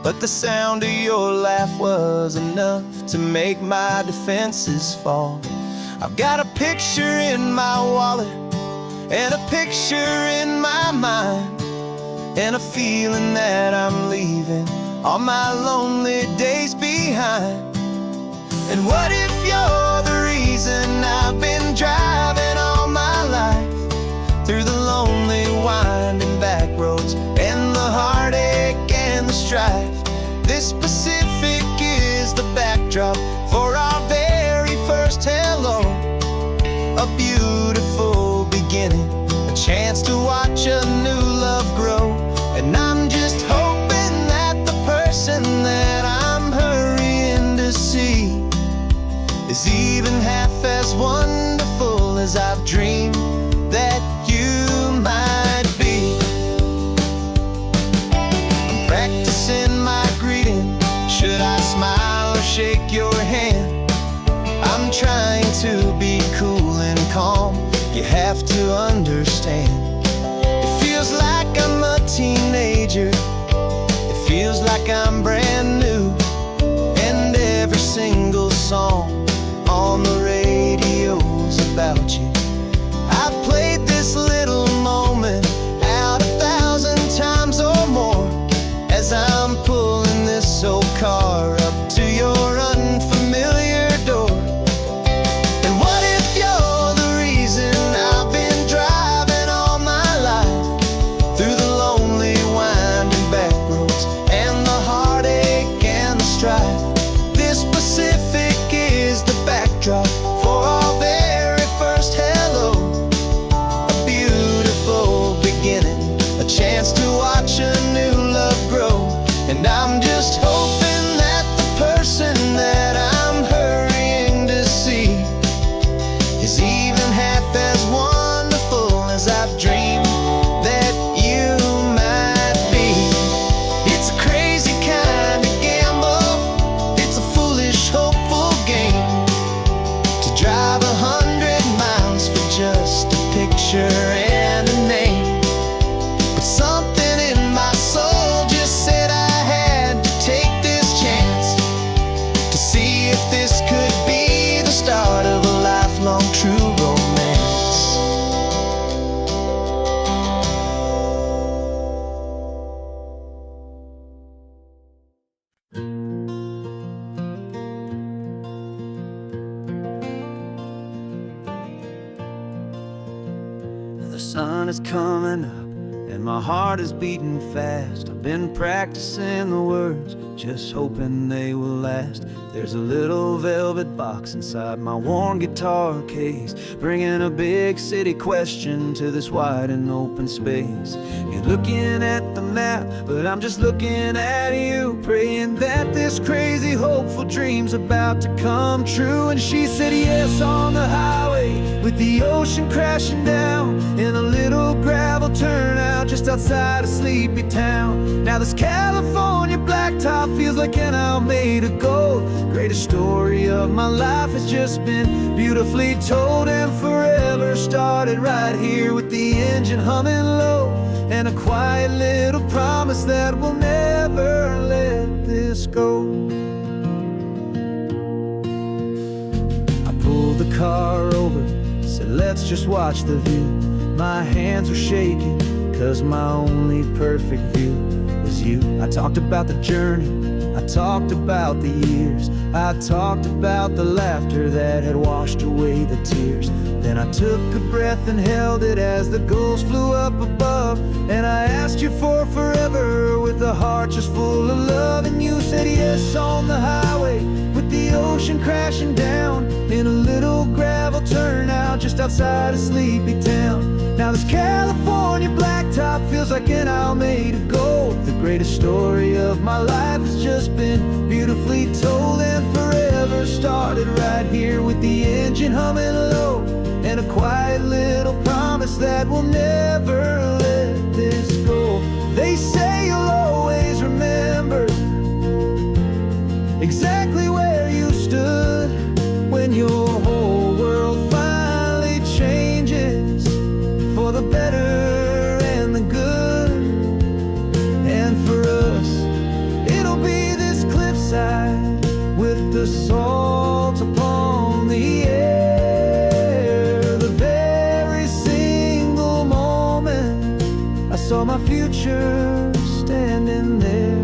but the sound of your laugh was enough to make my defenses fall. I've got a picture in my wallet and a picture in my mind, and a feeling that I'm leaving all my lonely days behind. And what if you're the reason I've been driving all my life, through the lonely winding back roads and the heartache and the strife? This Pacific is the backdrop for our very first hello, a beautiful beginning, a chance to watch a new love grow. And I'm just hoping that the person that I'm hurrying to see is even half as wonderful as I've dreamed that you might be. I'm practicing my greeting. Should I smile or shake your hand? I'm trying to be cool and calm. You have to understand. It feels like I'm a teenager. It feels like I'm brand new. And every single song on the radio's about you. I've played this little moment out 1,000 times or more as I'm pulling this old car up to your unfamiliar door. And what if you're the reason I've been driving all my life, through the lonely winding back roads and the heartache and the strife? This Pacific is the backdrop for our very first lifelong true romance. The sun is coming up and my heart is beating fast. I've been practicing the words, just hoping they will last. There's a little velvet box inside my worn guitar case, bringing a big city question to this wide and open space. You're looking at the map, but I'm just looking at you, praying that this crazy hopeful dream's about to come true. And she said yes on the highway, with the ocean crashing down in a little gravel turnout just outside a sleepy town. Now this California blacktop feels like an hour made of gold. Greatest story of my life has just been beautifully told, and forever started right here with the engine humming low, and a quiet little promise that we'll never let this go. I pulled the car over, said let's just watch the view. My hands were shaking, cause my only perfect view was you. I talked about the journey, I talked about the years, I talked about the laughter that had washed away the tears. Then I took a breath and held it as the gulls flew up above, and I asked you for forever with a heart just full of love. And you said yes on the highway, with the ocean crashing down in a little gravel turnout just outside a sleepy town. Now this California blacktop feels like an hour made of gold. The greatest story of my life has just been beautifully told, and forever started right here with the engine humming low, and a quiet little promise that we'll never let this go. They say you'll always remember exactly where you stood when your whole world finally changes for the better and the good. And for us, it'll be this cliffside with the salt upon the air. The very single moment I saw my future standing there.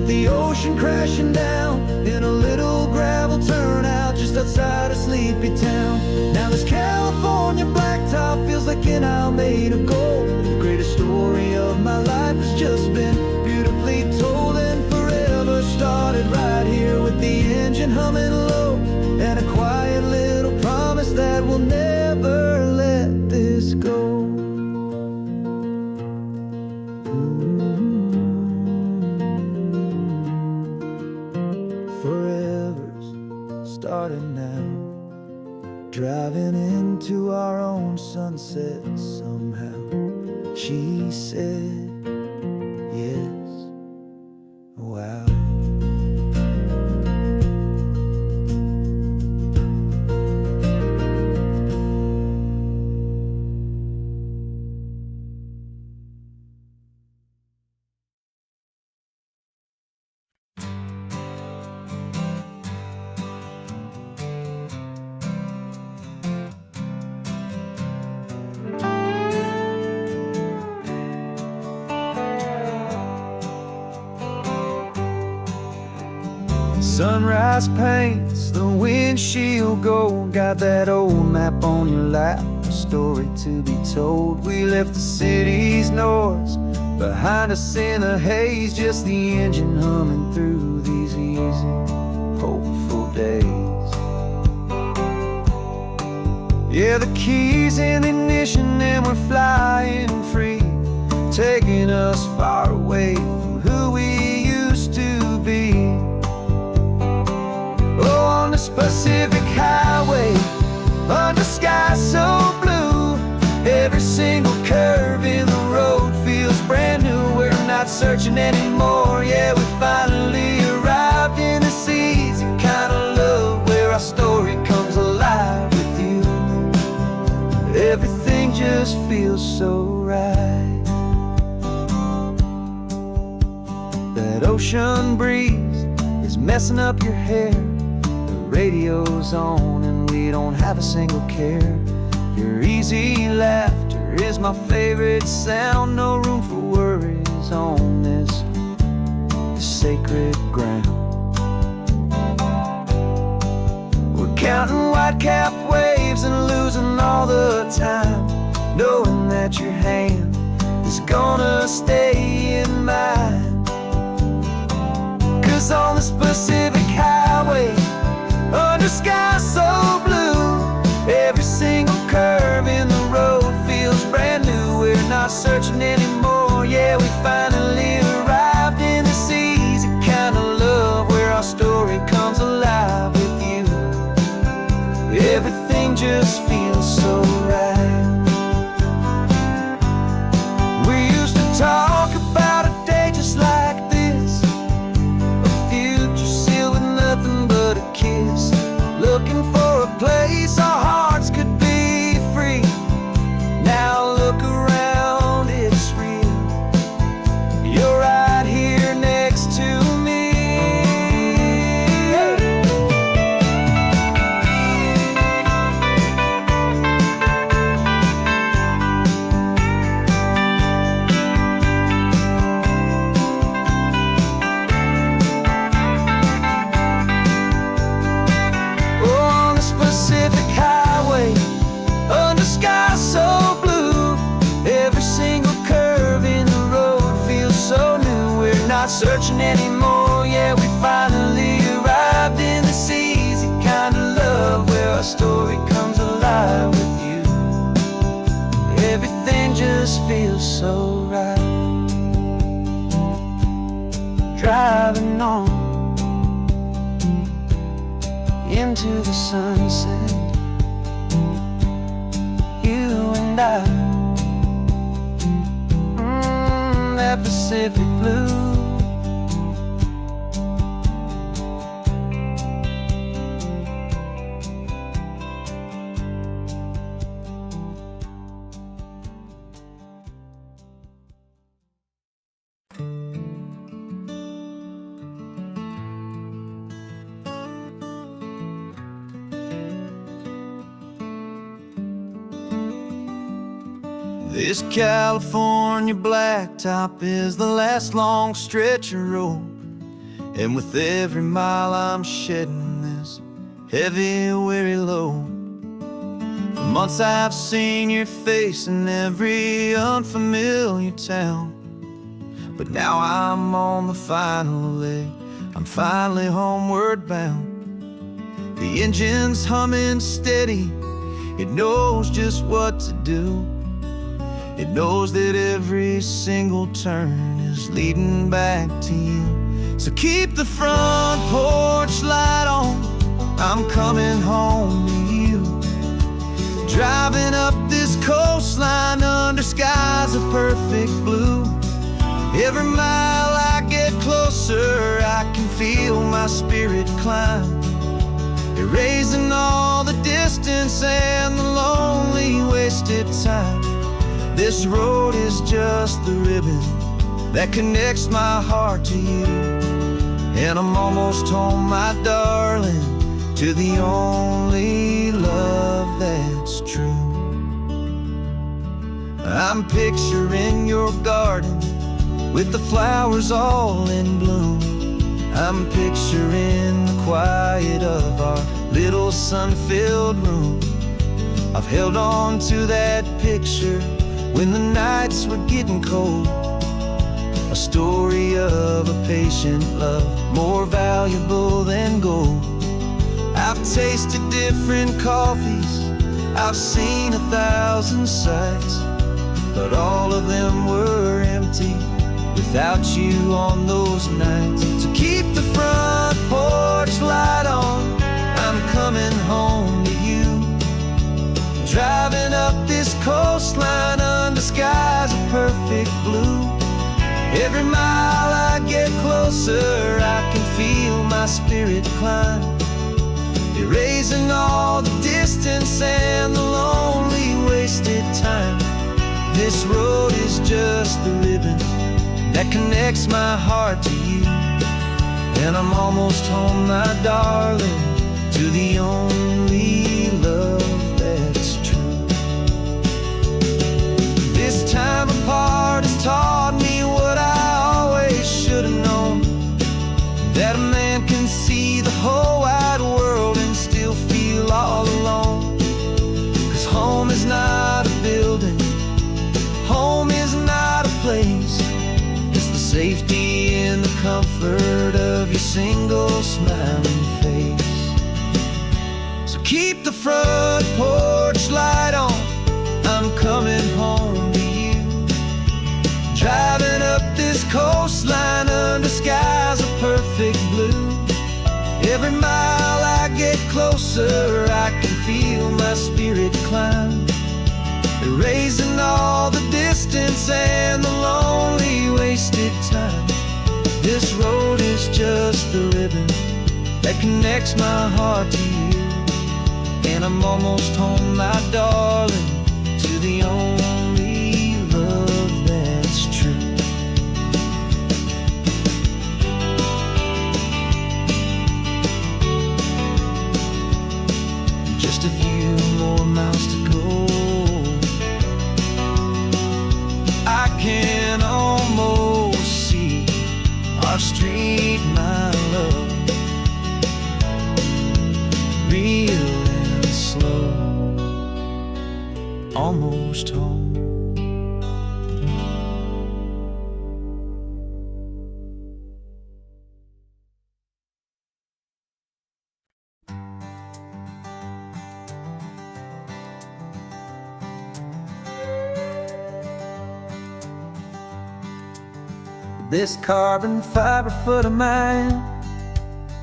The ocean crashing down in a little gravel turnout just outside a sleepy town. Now this California blacktop feels like an hour made of gold. The greatest story of my life has just been beautifully told, and forever started right here with the engine humming low, and a quiet little promise that we'll never let this go. Starting now, driving into our own sunset somehow. She said yes, wow. Sunrise paints the windshield gold. Got that old map on your lap, a story to be told. We left the city's noise behind us in the haze, just the engine humming through these easy, hopeful days. Yeah, the keys in the ignition and we're flying free, taking us far away from who we used to be. Oh, on this Pacific highway, under sky so blue, every single curve in the road feels brand new. We're not searching anymore, yeah, we finally arrived. feels so right. That ocean breeze is messing up your hair. The radio's on and we don't have a single care. Your easy laughter is my favorite sound. No room for worries on this sacred ground. We're counting white-capped waves and losing all the time, knowing that your hand is gonna stay in mine. 'Cause on this Pacific highway, under skies so blue, every single curve in the road feels brand new. We're not searching anymore, yeah, we finally arrived in this easy kind of love where our story comes alive with you. Everything just feels so right. We used to talk about a day just like this, a future sealed with nothing but a kiss, looking for a place our hearts could be free. Now look around, it's real. You're right here next to me. On this Pacific highway, under skies so blue, every single curve in the road feels so new. We're not searching anymore, yeah, we finally arrived in this easy kind of love where our story comes alive with you. Everything just feels so right. Driving on into the sunset, you and I, that Pacific blue. This California blacktop is the last long stretch of road, and with every mile I'm shedding this heavy, weary load. For months I've seen your face in every unfamiliar town, but now I'm on the final leg, I'm finally homeward bound. The engine's humming steady, it knows just what to do. It knows that every single turn is leading back to you. So keep the front porch light on, I'm coming home to you. Driving up this coastline under skies of perfect blue. Every mile I get closer, I can feel my spirit climb, erasing all the distance and the lonely wasted time. This road is just the ribbon that connects my heart to you, and I'm almost home, my darling, to the only love that's true. I'm picturing your garden with the flowers all in bloom. I'm picturing the quiet of our little sun-filled room. I've held on to that picture when the nights were getting cold, a story of a patient love, more valuable than gold. I've tasted different coffees, I've seen 1,000 sights, but all of them were empty without you on those nights. So keep the front porch light on, I'm coming home to you. Driving up this coastline under skies of perfect blue. Every mile I get closer, I can feel my spirit climb, erasing all the distance and the lonely wasted time. This road is just the ribbon that connects my heart to you. And I'm almost home, my darling, to the only love that's true. This time apart has taught me what I always should have known, that a man can see the whole wide world and still feel all alone. 'Cause home is not a building, home is not a place, it's the safety and the comfort of your single smiling face. So keep the front porch light on, I'm coming home to you. Driving up this coastline under skies of perfect blue. Every mile I get closer, I can feel my spirit climb, erasing all the distance and the lonely wasted time. This road is just the ribbon that connects my heart to you. And I'm almost home, my darling, to the only love that's true. Just a few more miles to go, I can almost see our street, my love, real and slow, almost home. This carbon fiber foot of mine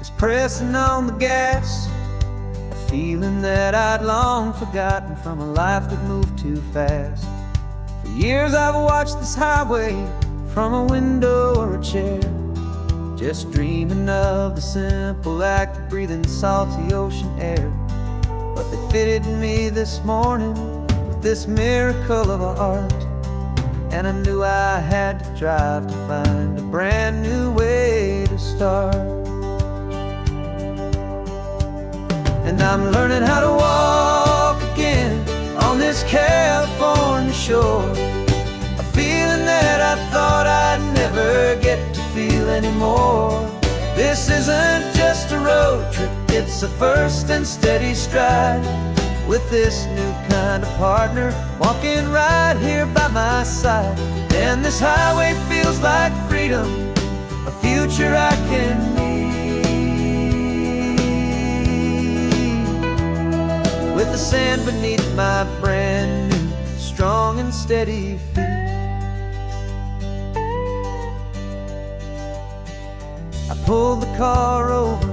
is pressing on the gas, a feeling that I'd long forgotten from a life that moved too fast. For years I've watched this highway from a window or a chair, just dreaming of the simple act of breathing salty ocean air. But they fitted me this morning with this miracle of art, and I knew I had to drive to find a brand new way to start. And I'm learning how to walk again on this California shore, a feeling that I thought I'd never get to feel anymore. This isn't just a road trip, it's a first and steady stride, with this new kind of partner walking right here by my side. And this highway feels like freedom, a future I can need, with the sand beneath my brand new strong and steady feet. I pulled the car over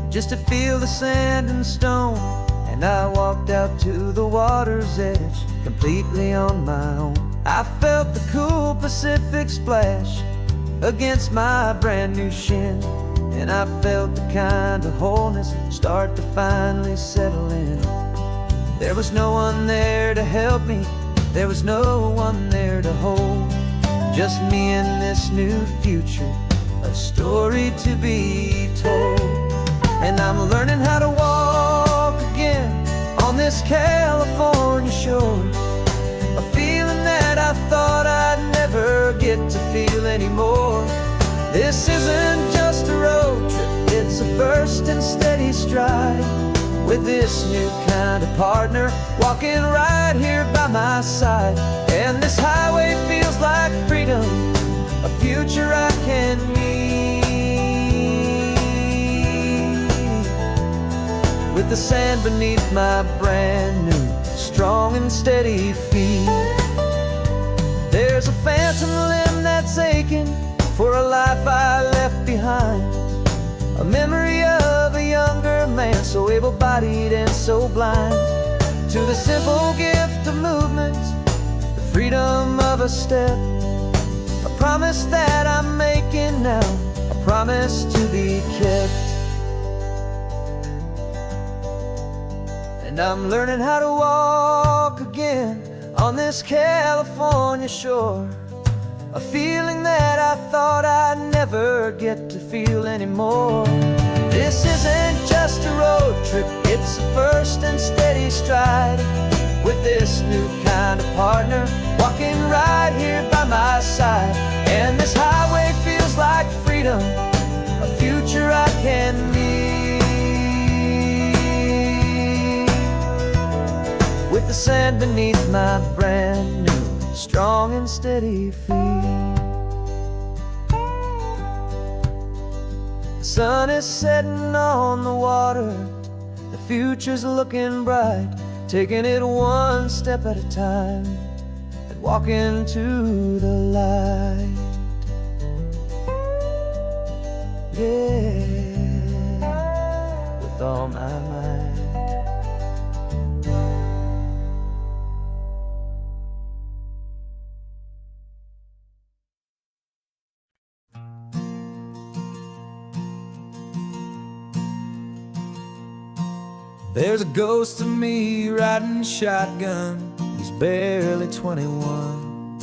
just to feel the sand and stone, and I walked out to the water's edge, completely on my own. I felt the cool Pacific splash against my brand new shin, and I felt the kind of wholeness start to finally settle in. There was no one there to help me, there was no one there to hold, just me and this new future, a story to be told. And I'm learning how to walk again on this California shore, a feeling that I thought I'd never get to feel anymore. This isn't just a road trip, it's a first and steady stride, with this new kind of partner walking right here by my side. And this highway feels like freedom, a future I can meet, with the sand beneath my brand new strong and steady feet. There's a phantom limb that's aching for a life I left behind, a memory of a younger man, so able-bodied and so blind, to the simple gift of movement, the freedom of a step, a promise that I'm making now, a promise to be kept. And I'm learning how to walk again on this California shore. A feeling that I thought I'd never get to feel anymore. This isn't just a road trip, it's a first and steady stride. With this new kind of partner, walking right here by my side. And this highway feels like freedom, a future I can meet. With the sand beneath my brand new, strong and steady feet. The sun is setting on the water, the future's looking bright. Taking it one step at a time and walking to the light. Yeah, with all my might. There's a ghost of me riding shotgun. He's barely 21,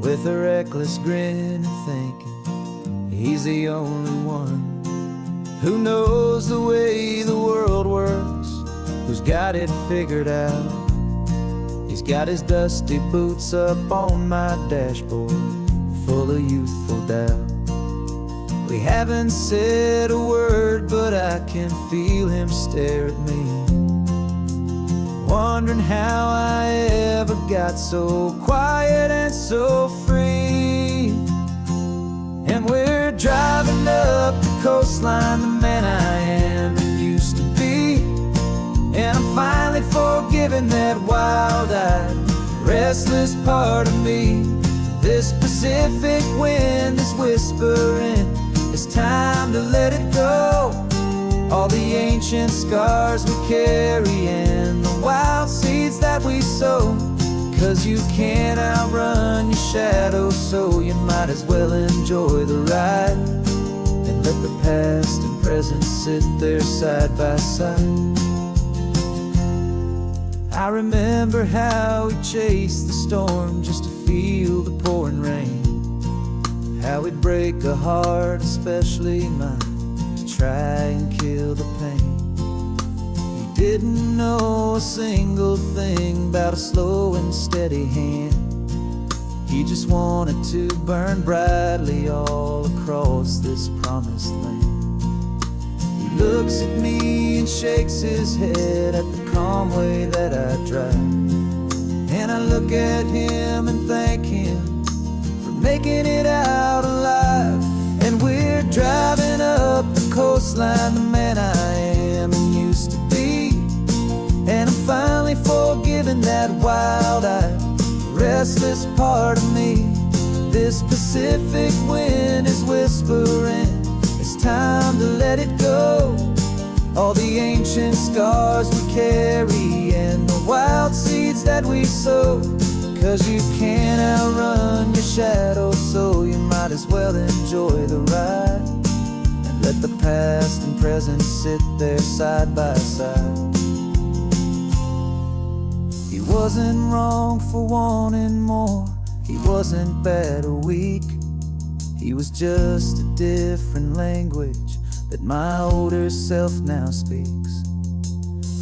with a reckless grin and thinking he's the only one who knows the way the world works, who's got it figured out. He's got his dusty boots up on my dashboard, full of youthful doubt. We haven't said a word, but I can feel him stare at me, wondering how I ever got so quiet and so free. And we're driving up the coastline, the man I am and used to be. And I'm finally forgiving that wild-eyed, restless part of me. This Pacific wind is whispering, it's time to let it go. All the ancient scars we carry and the wild seeds that we sow. 'Cause you can't outrun your shadow, so you might as well enjoy the ride and let the past and present sit there side by side. I remember how we chased the storm just to feel the pouring rain, how we'd break a heart, especially mine, to try and kill the pain. He didn't know a single thing about a slow and steady hand. He just wanted to burn brightly all across this promised land. He looks at me and shakes his head at the calm way that I drive, and I look at him and thank him making it out alive. And we're driving up the coastline, the man I am and used to be. And I'm finally forgiving that wild-eyed, restless part of me. This Pacific wind is whispering, it's time to let it go. All the ancient scars we carry and the wild seeds that we sow. 'Cause you can't outrun your shadow, so you might as well enjoy the ride and let the past and present sit there side by side. He wasn't wrong for wanting more, he wasn't bad or weak. He was just a different language that my older self now speaks.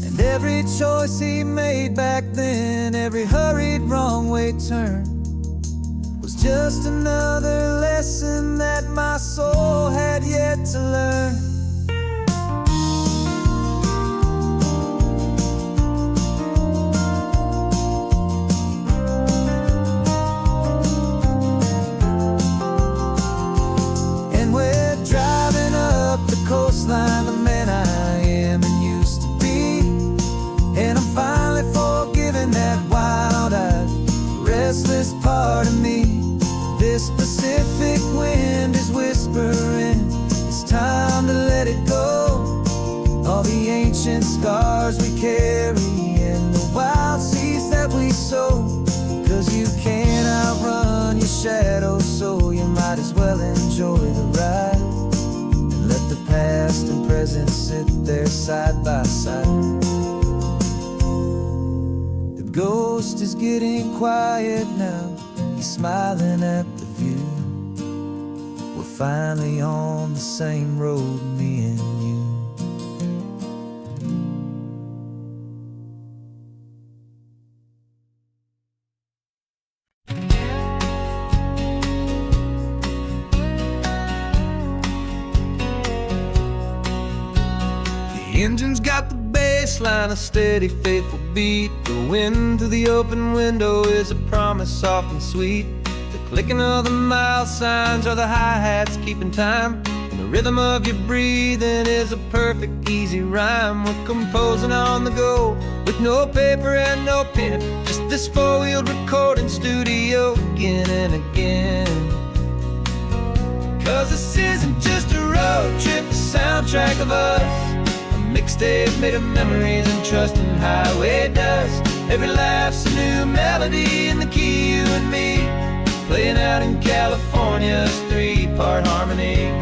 And every choice he made back then, every hurried wrong way turn, was just another lesson that my soul had yet to learn. And we're driving up the coastline, the man I am and used to be. And I'm finally forgiving that wild-eyed, restless part of me. This Pacific wind is whispering, it's time to let it go. All the ancient scars we carry and the wild seeds that we sow. 'Cause you can't outrun your shadow, so you might as well enjoy the ride and let the past and present sit there side by side. ghost is getting quiet now. He's smiling at the view. We're finally on the same road, me and you. The engine's got the bass line, a steady, faithful beat. The wind through the open window is a promise soft and sweet. The clicking of the mile signs are the hi-hats keeping time. And the rhythm of your breathing is a perfect, easy rhyme. We're composing on the go with no paper and no pen, just this four-wheeled recording studio again and again. 'Cause this isn't just a road trip, the soundtrack of us. Mixtape made of memories and trust in highway dust. Every laugh's a new melody in the key, you and me, playing out in California's three-part harmony.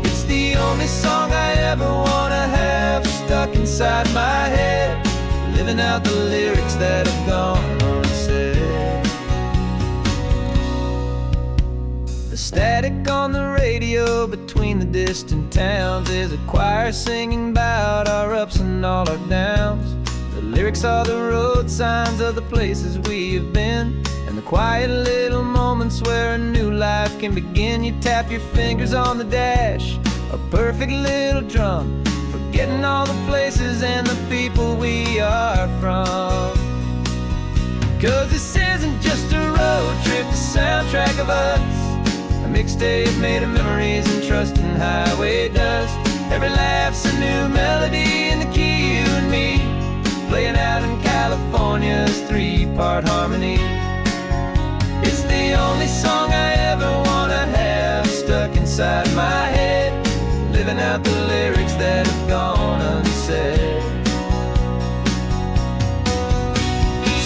It's the only song I ever wanna have stuck inside my head, living out the lyrics that have gone unsaid. The static on the radio between the distant towns is a choir singing about our ups and all our downs. The lyrics are the road signs of the places we have been, and the quiet little moments where a new life can begin. You tap your fingers on the dash, a perfect little drum, forgetting all the places and the people we are from. 'Cause this isn't just a road trip, the soundtrack of us. A mixtape made of memories and trust in highway dust. Every laugh's a new melody in the key, you and me, playing out in California's three-part harmony. It's the only song I ever wanna have stuck inside my head, living out the lyrics that have gone unsaid.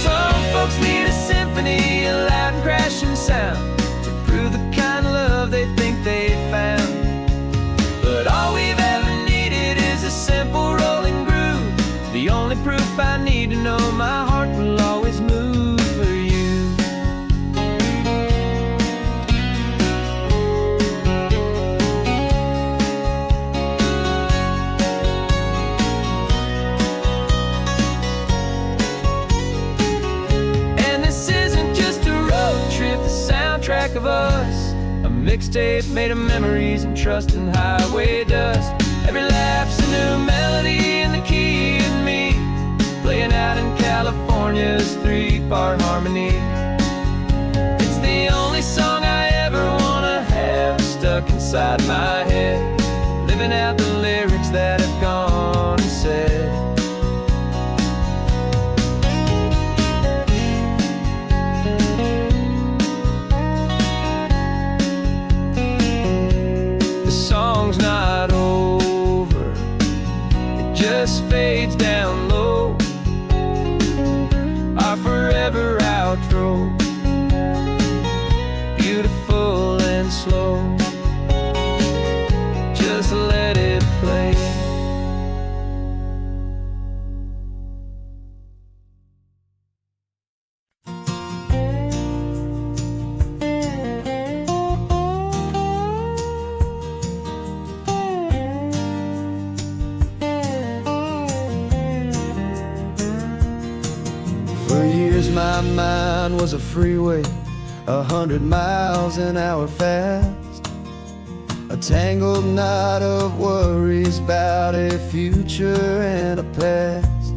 Some folks need a symphony, a loud and crashing sound, to prove the kind of love they think they found. But all we've ever needed is a simple rolling groove, the only proof I need to know my heart will always move for you. And this isn't just a road trip, the soundtrack of us. A mixtape made of memories and trust in highway dust. Every laugh's a new melody in the key, and me, playing out in California's three-part harmony. It's the only song I ever wanna have stuck inside my head, living out the lyrics that have gone and said. Song's not over, it just fades down low, our forever outro, beautiful and slow, just let it play. My mind was a freeway, 100 miles an hour fast, a tangled knot of worries about a future and a past.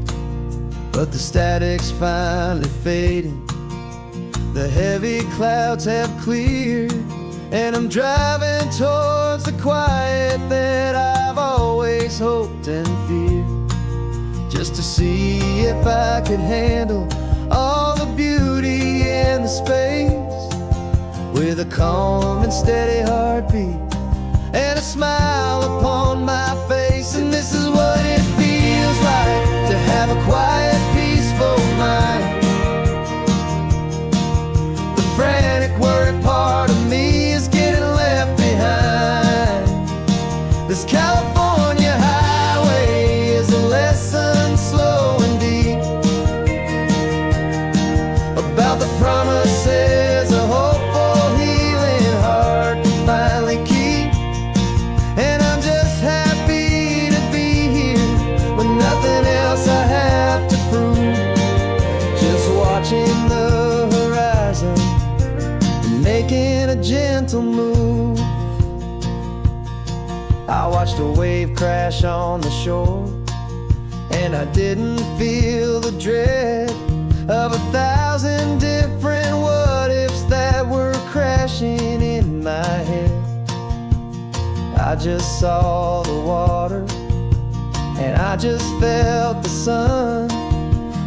But the static's finally fading, the heavy clouds have cleared, and I'm driving towards the quiet that I've always hoped and feared, just to see if I could handle all the beauty and the space, with a calm and steady heartbeat and a smile upon my face. And this is what it feels like to have a quiet, peaceful mind. The frantic, worried part of me is getting left behind. This California highway is a lesson slow and deep, gentle move. I watched a wave crash on the shore, and I didn't feel the dread of 1,000 different what-ifs that were crashing in my head. I just saw the water, and I just felt the sun.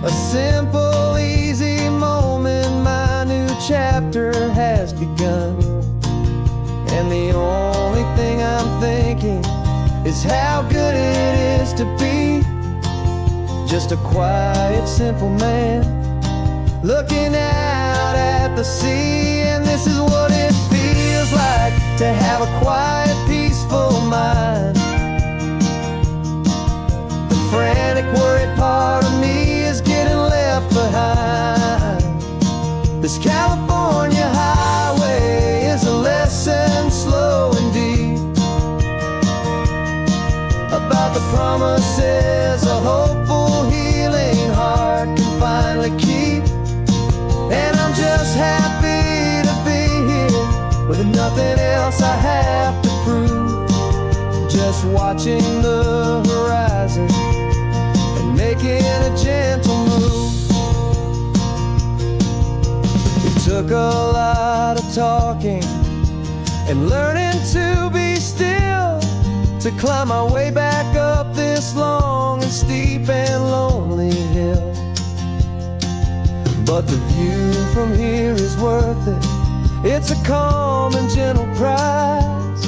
A simple, easy moment, my new chapter has begun. And the only thing I'm thinking is how good it is to be just a quiet, simple man looking out at the sea. And this is what it feels like to have a quiet, peaceful mind. The frantic, worried part of me is getting left behind. This California highway is a lesson, slow and deep, about the promises a hopeful, healing heart can finally keep. And I'm just happy to be here with nothing else I have to prove, just watching the horizon and making a gentle move. It took a lot of talking and learning to be still to climb my way back up this long and steep and lonely hill. But the view from here is worth it. It's a calm and gentle prize,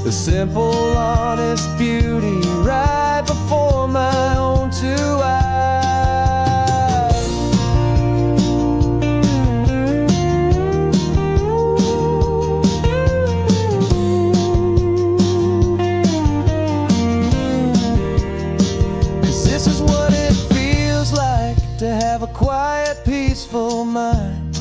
the simple, honest beauty right before my own two eyes. To have a quiet, peaceful mind.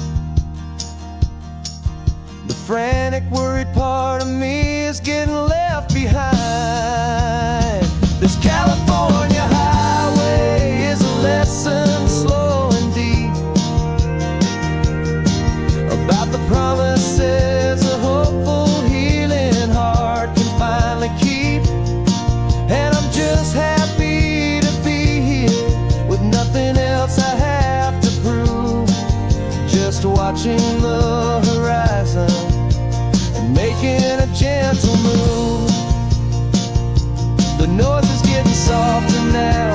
The frantic, worried part of me is getting left behind. This California highway is a lesson, slow and deep, about the promises a hopeful, healing heart can finally keep. And I'm just happy to be here with nothing else I have to prove, just watching the horizon and making a gentle move. The noise is getting softer now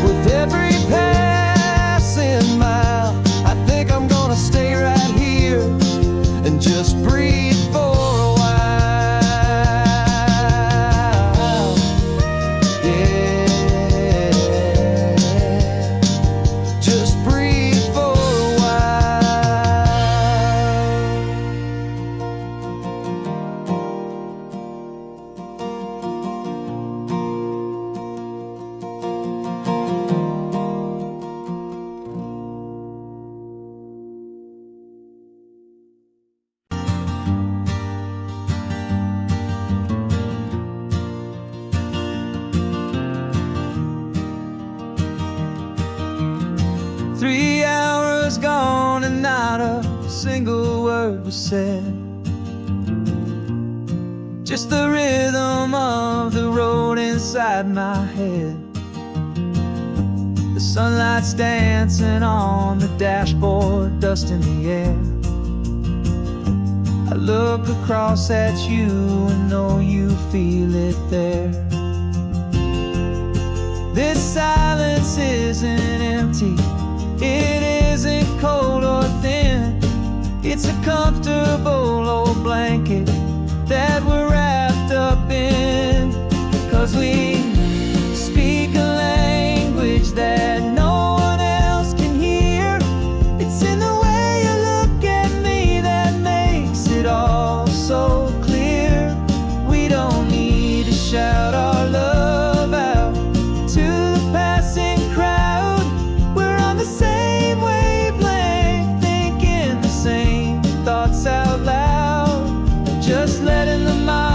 with every passing mile. I think I'm gonna stay right here and just breathe for a while. Yeah, just breathe for a gone and not a single word was said. Just the rhythm of the road inside my head. The sunlight's dancing on the dashboard, dust in the air. I look across at you and know you feel it there. This silence isn't empty, it isn't cold or thin. It's a comfortable old blanket that we're wrapped up in. 'Cause we speak a language that no one else can hear. It's in the way you look at me that makes it all so clear. We don't need to shout our love out to the passing crowd. We're on the same wavelength, thinking the same thoughts out loud, just letting the mind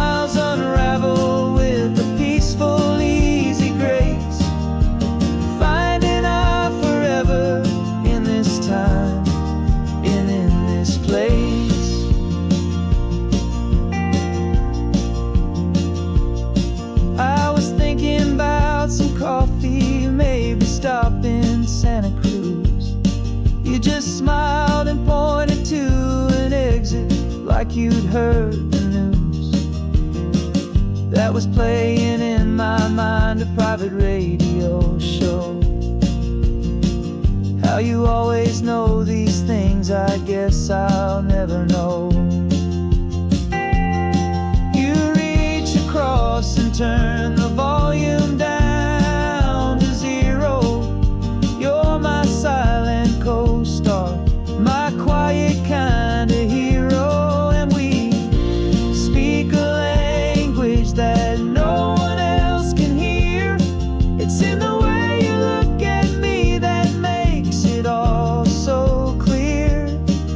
stop in Santa Cruz. You just smiled and pointed to an exit like you'd heard the news. That was playing in my mind, a private radio show. How you always know these things, I guess I'll never know. You reach across and turn the volume down to 0. You're my silent co-star, my quiet kind of hero. And we speak a language that no one else can hear. It's in the way you look at me that makes it all so clear.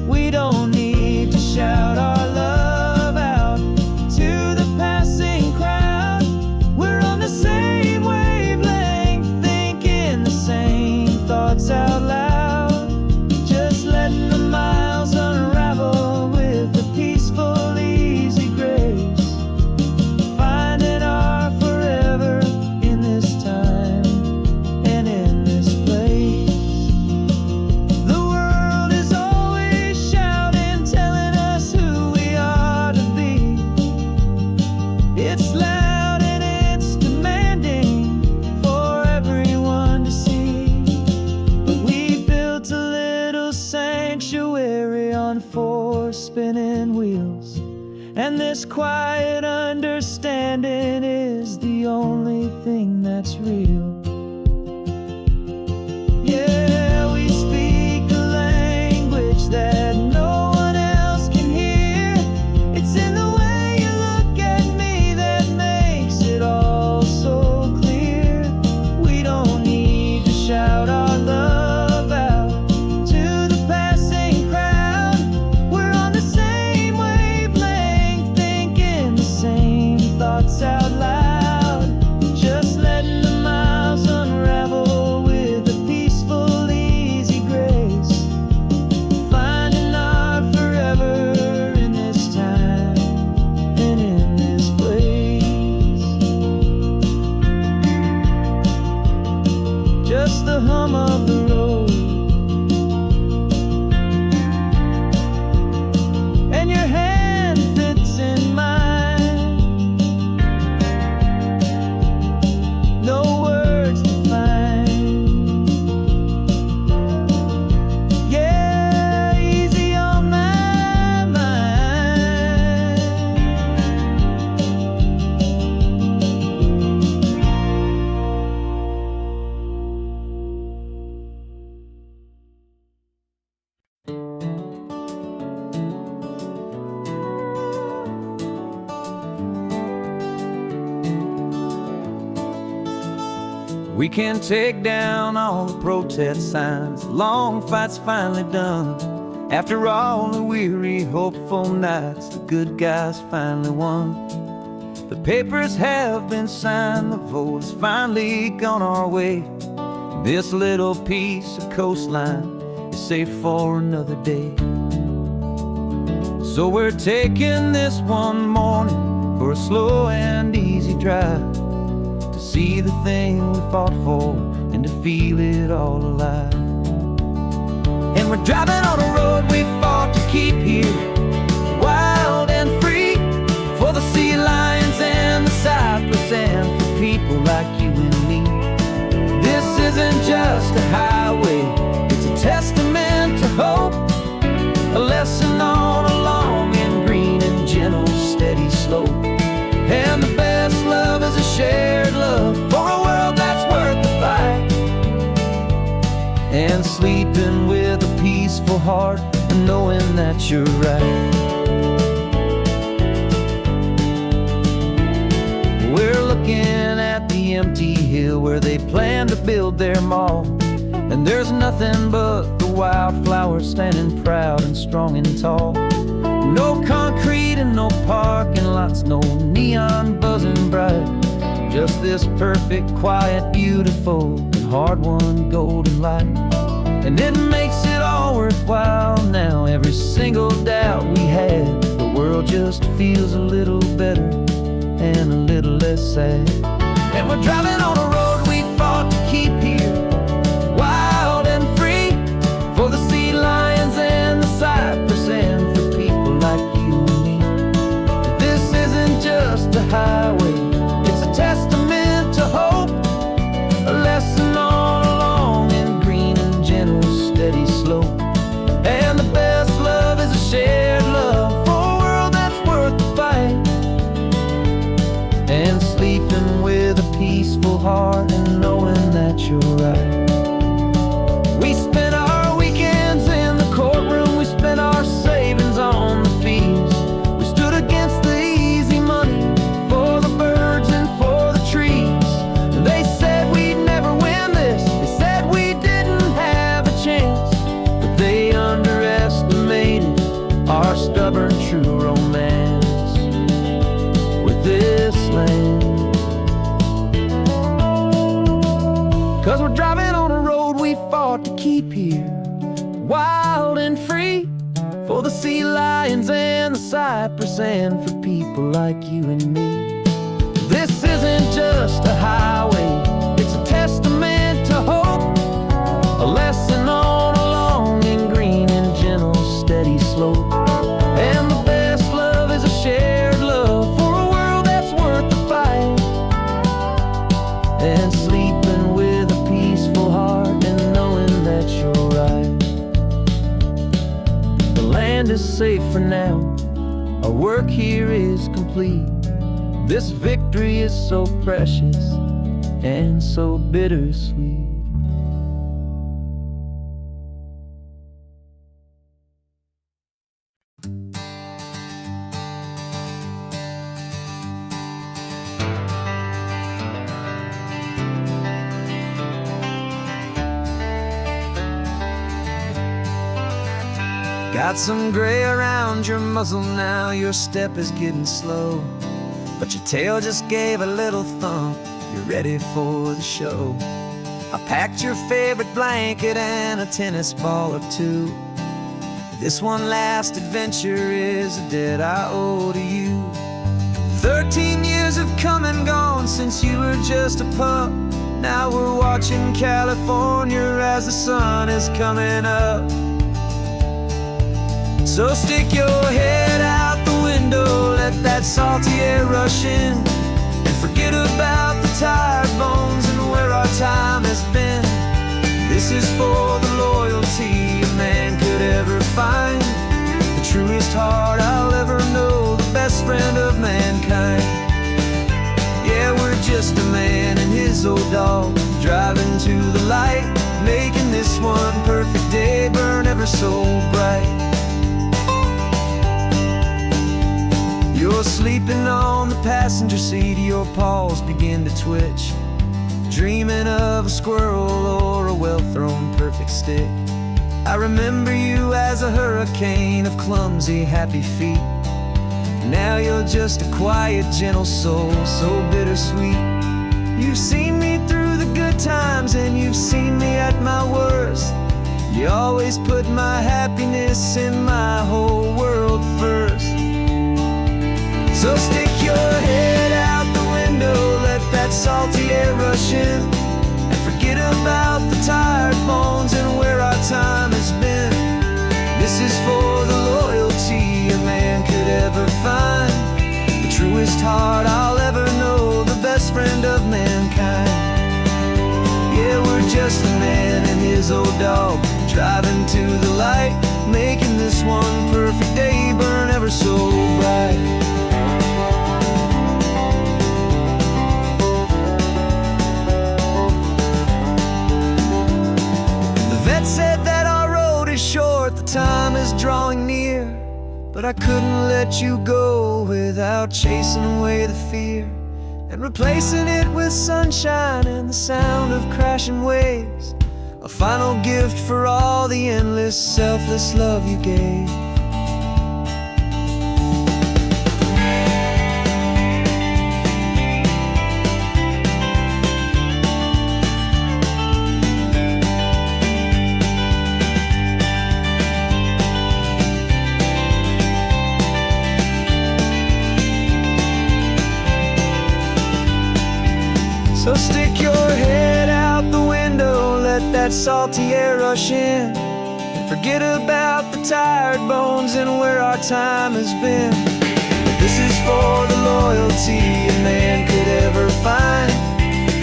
We don't need to shout our love out to the passing crowd. We're on the same wavelength, thinking the same thoughts out loud. Just letting the miles unravel with a peaceful, easy grace. Finding our forever in this time and in this place. The world is always shouting, telling us who we are to be. It's loud and it's demanding for everyone to see. But we built a little sanctuary on 4 spinning wheels, and this quiet understanding is the only thing that's real. Yeah, we speak a language that no one else can hear. It's in the way you look at me that makes it all so clear. We don't need to shout our love out to the passing crowd. We're on the same wavelength, thinking the same thoughts out loud. Just letting the miles unravel with a peaceful, easy grace. Finding our forever in this time and in this place. Just the hum of the road and your hand fits in mine. No words to find. Yeah, easy on my mind. We can take down all the protest signs. Long fight's finally done. After all the weary, hopeful nights, the good guys finally won. The papers have been signed, the vote has finally gone our way. This little piece of coastline is safe for another day. So we're taking this one morning for a slow and easy drive, to see the thing we fought for and to feel it all alive. And we're driving on a road we fought to keep here, wild and free, for the sea lions and the cypress and for people like you and me. This isn't just a highway, it's a testament to hope, a lesson on a long and green and gentle steady slope. And the best love is a shared love for a world that's worth the fight, and sleeping with a peaceful heart and knowing that you're right. We're looking at the empty hill where they plan to build their mall, and there's nothing but the wildflowers standing proud and strong and tall. No concrete and no parking lots, no neon buzzing bright, just this perfect, quiet, beautiful, and hard-won golden light. And it makes it all worthwhile now. Every single doubt we had, the world just feels a little better and a little less sad. And we're driving on a road we fought to keep here, peaceful heart and knowing that you're right. We spent our weekends in the courtroom, we spent our savings on the fees. We stood against the easy money for the birds and for the trees. And they said we'd never win this, they said we didn't have a chance, but they underestimated our stubborn true romance with this land. 'Cause we're driving on a road we fought to keep here, wild and free, for the sea lions and the cypress and for people like you and me. This isn't just a highway, it's a testament to hope, a lesson on a long and green and gentle steady slope. And the best love is a shared love for a world that's worth the fight. And sleeping with a peaceful heart and knowing that you're right. The land is safe for now, our work here is complete. This victory is so precious and so bittersweet. Got some gray around your muzzle now, your step is getting slow, but your tail just gave a little thump, you're ready for the show. I packed your favorite blanket and a tennis ball or two. This one last adventure is a debt I owe to you. 13 years have come and gone since you were just a pup. Now we're watching California as the sun is coming up. So stick your head out the window, let that salty air rush in, and forget about the tired bones and where our time has been. This is for the loyalty a man could ever find, the truest heart I'll ever know, the best friend of mankind. Yeah, we're just a man and his old dog, driving to the light, making this one perfect day burn ever so bright. You're sleeping on the passenger seat, your paws begin to twitch, dreaming of a squirrel or a well-thrown perfect stick. I remember you as a hurricane of clumsy, happy feet. Now you're just a quiet, gentle soul, so bittersweet. You've seen me through the good times and you've seen me at my worst. You always put my happiness in my whole world first. So stick your head out the window, let that salty air rush in, and forget about the tired bones and where our time has been. This is for the loyalty a man could ever find, the truest heart I'll ever know, the best friend of mankind. Yeah, we're just a man and his old dog, driving to the light, making this one perfect day burn ever so bright. Said that our road is short, the time is drawing near, but I couldn't let you go without chasing away the fear and replacing it with sunshine and the sound of crashing waves, a final gift for all the endless, selfless love you gave. So stick your head out the window, let that salty air rush in, and forget about the tired bones and where our time has been. This is for the loyalty a man could ever find,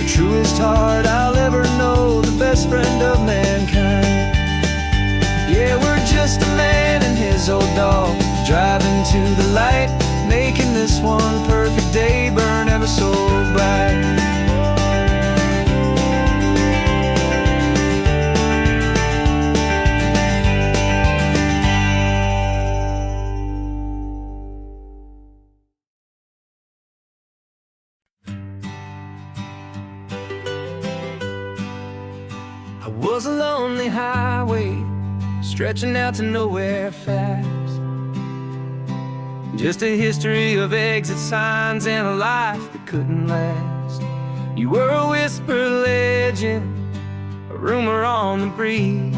the truest heart I'll ever know, the best friend of mankind. Yeah, we're just a man and his old dog, driving to the light, making this one perfect day burn ever so bright. I was a lonely highway stretching out to nowhere fast. Just a history of exit signs and a life that couldn't last. You were a whisper legend, a rumor on the breeze,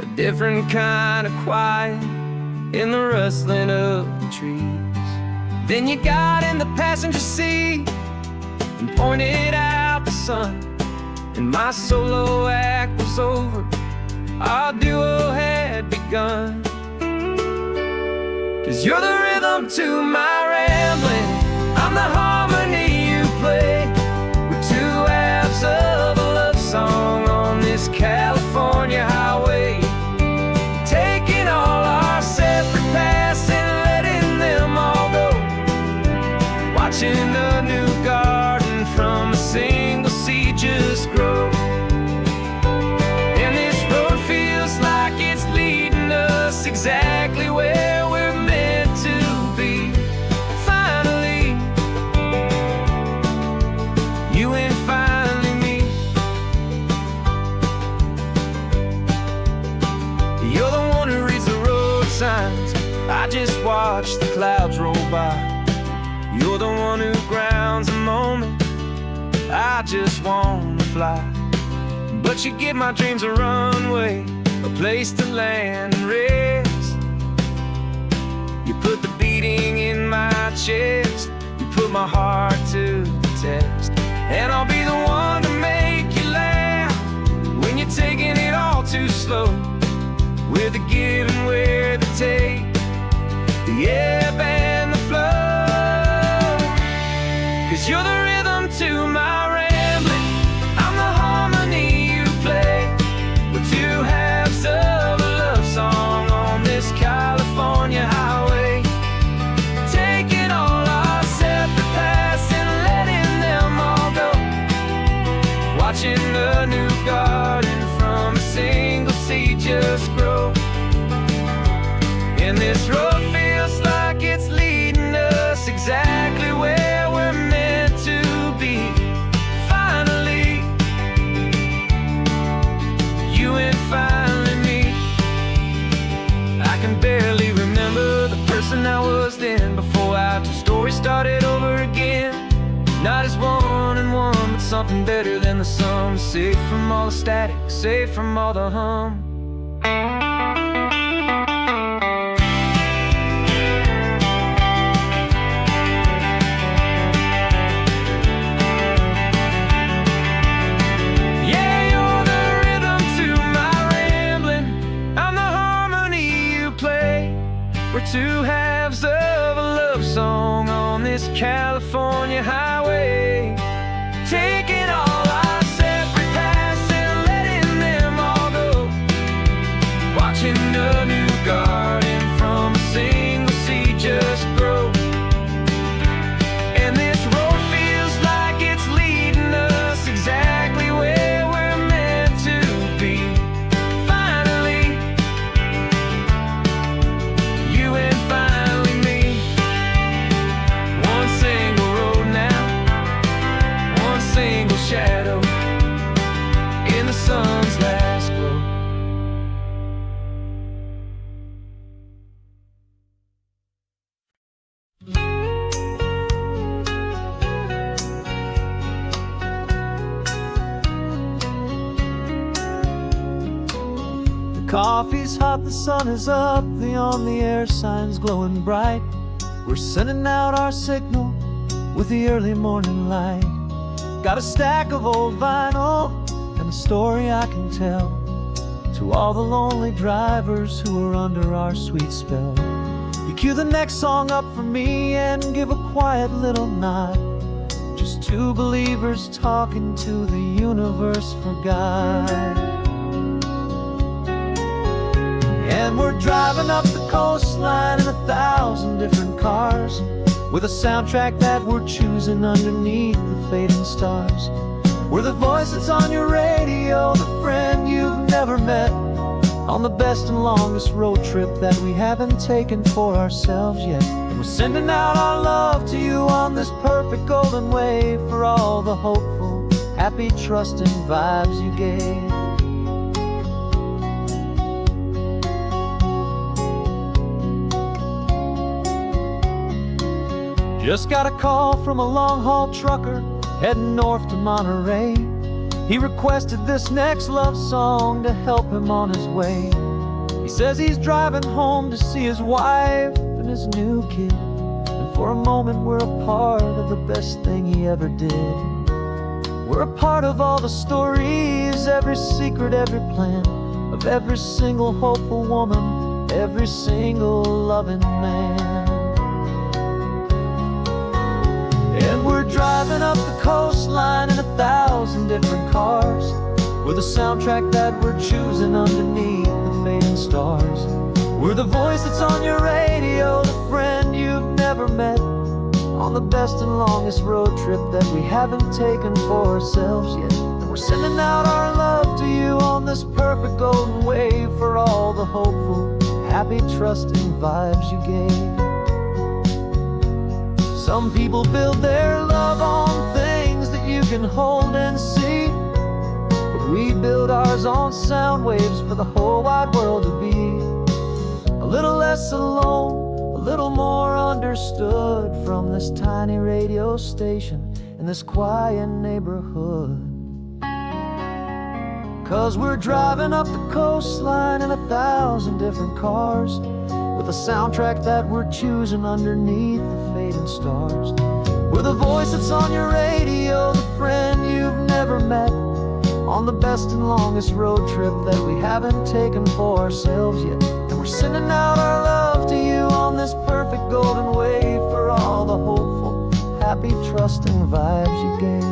a different kind of quiet in the rustling of the trees. Then you got in the passenger seat and pointed out the sun, and my solo act was over, our duo had begun. 'Cause you're the rhythm to my rambling, I'm the harmony you play. We're two halves of a love song on this California highway, taking all our separate paths and letting them all go, watching a new garden from a single seed just grow. And this road feels like it's leading us exactly where we're meant to be. Finally, you and finally me. You're the one who reads the road signs, I just watch the clouds roll by. You're the one who grounds a moment, I just wanna fly. But you give my dreams a runway, a place to land and rest. You put the beating in my chest, you put my heart to the test. And I'll be the one to make you laugh when you're taking it all too slow. We're the give and we're the take, the ebb and the flow. 'Cause you're the rhythm to my rambling, I'm the harmony you play. We're two halves of a love song on this California highway, taking all our separate paths and letting them all go, watching a new garden from a single seed just grow. And this road feels like it's leading us exactly where we're meant to be. Finally, you and finally me. I can barely remember the person I was then, before our two stories started over again. Not as one and one, but something better than the sum. Safe from all the static, safe from all the hum. We're two halves of a love song on this California highway, taking all our separate paths and letting them all go, watching a new garden from a single seed just grow. And this road feels like it's leading us exactly where we're meant to be. Finally, you and finally me. One single road now, one single shadow in the sun's last glow. The coffee's hot, the sun is up, the on the air sign's glowing bright. We're sending out our signal with the early morning light. Got a stack of old vinyl and a story I can tell to all the lonely drivers who are under our sweet spell. You cue the next song up for me and give a quiet little nod. Just two believers talking to the universe for God. And we're driving up the coastline in 1,000 different cars, with a soundtrack that we're choosing underneath the fading stars. We're the voice that's on your radio, the friend you've never met, on the best and longest road trip that we haven't taken for ourselves yet. And we're sending out our love to you on this perfect golden way, for all the hopeful happy, trusting vibes you gave. Just got a call from a long-haul trucker heading north to Monterey. He requested this next love song to help him on his way. He says he's driving home to see his wife and his new kid, and for a moment we're a part of the best thing he ever did. We're a part of all the stories, every secret, every plan, of every single hopeful woman, every single loving man. And we're driving up the coastline in 1,000 different cars, with a soundtrack that we're choosing underneath the fading stars. We're the voice that's on your radio, the friend you've never met, on the best and longest road trip that we haven't taken for ourselves yet. And we're sending out our love to you on this perfect golden wave, for all the hopeful, happy, trusting vibes you gave. Some people build their love on things that you can hold and see, but we build ours on sound waves for the whole wide world to be a little less alone, a little more understood, from this tiny radio station in this quiet neighborhood. 'Cause we're driving up the coastline in 1,000 different cars, with a soundtrack that we're choosing underneath the fading stars. We're the voice that's on your radio, the friend you've never met, on the best and longest road trip that we haven't taken for ourselves yet. And we're sending out our love to you on this perfect golden wave, for all the hopeful, happy, trusting vibes you gave.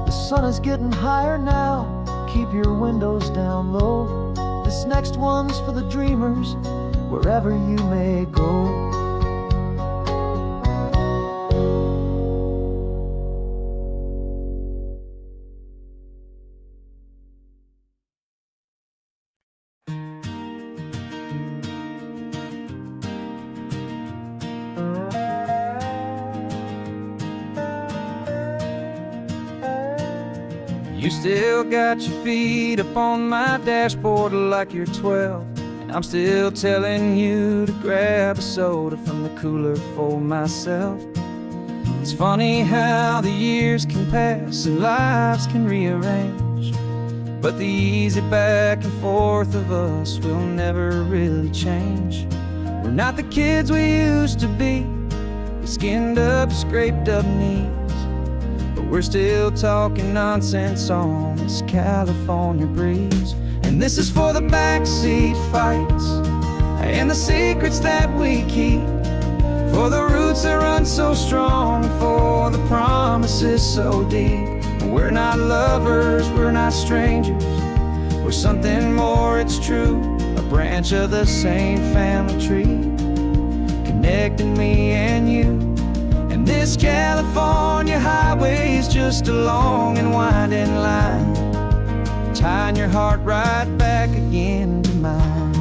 The sun is getting higher now, keep your windows down low. This next one's for the dreamers, wherever you may go. You still got your feet up on my dashboard like you're 12, and I'm still telling you to grab a soda from the cooler for myself. It's funny how the years can pass and lives can rearrange, but the easy back and forth of us will never really change. We're not the kids we used to be, with skinned up, scraped up knees, but we're still talking nonsense on this California breeze. And this is for the backseat fights and the secrets that we keep, for the roots that run so strong, for the promises so deep. We're not lovers, we're not strangers, we're something more, it's true, a branch of the same family tree, connecting me and you. And this California highway is just a long and winding line, tying your heart right back again to mine.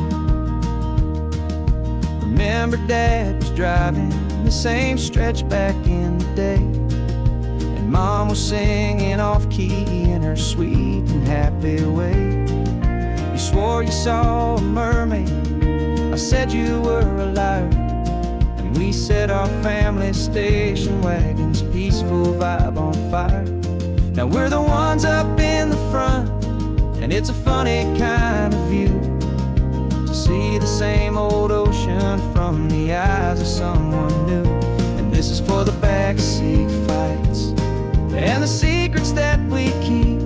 Remember Dad was driving the same stretch back in the day, and Mom was singing off-key in her sweet and happy way. You swore you saw a mermaid, I said you were a liar, and we set our family station wagon's peaceful vibe on fire. Now we're the ones up in the front, and it's a funny kind of view to see the same old ocean from the eyes of someone new. And this is for the backseat fights and the secrets that we keep,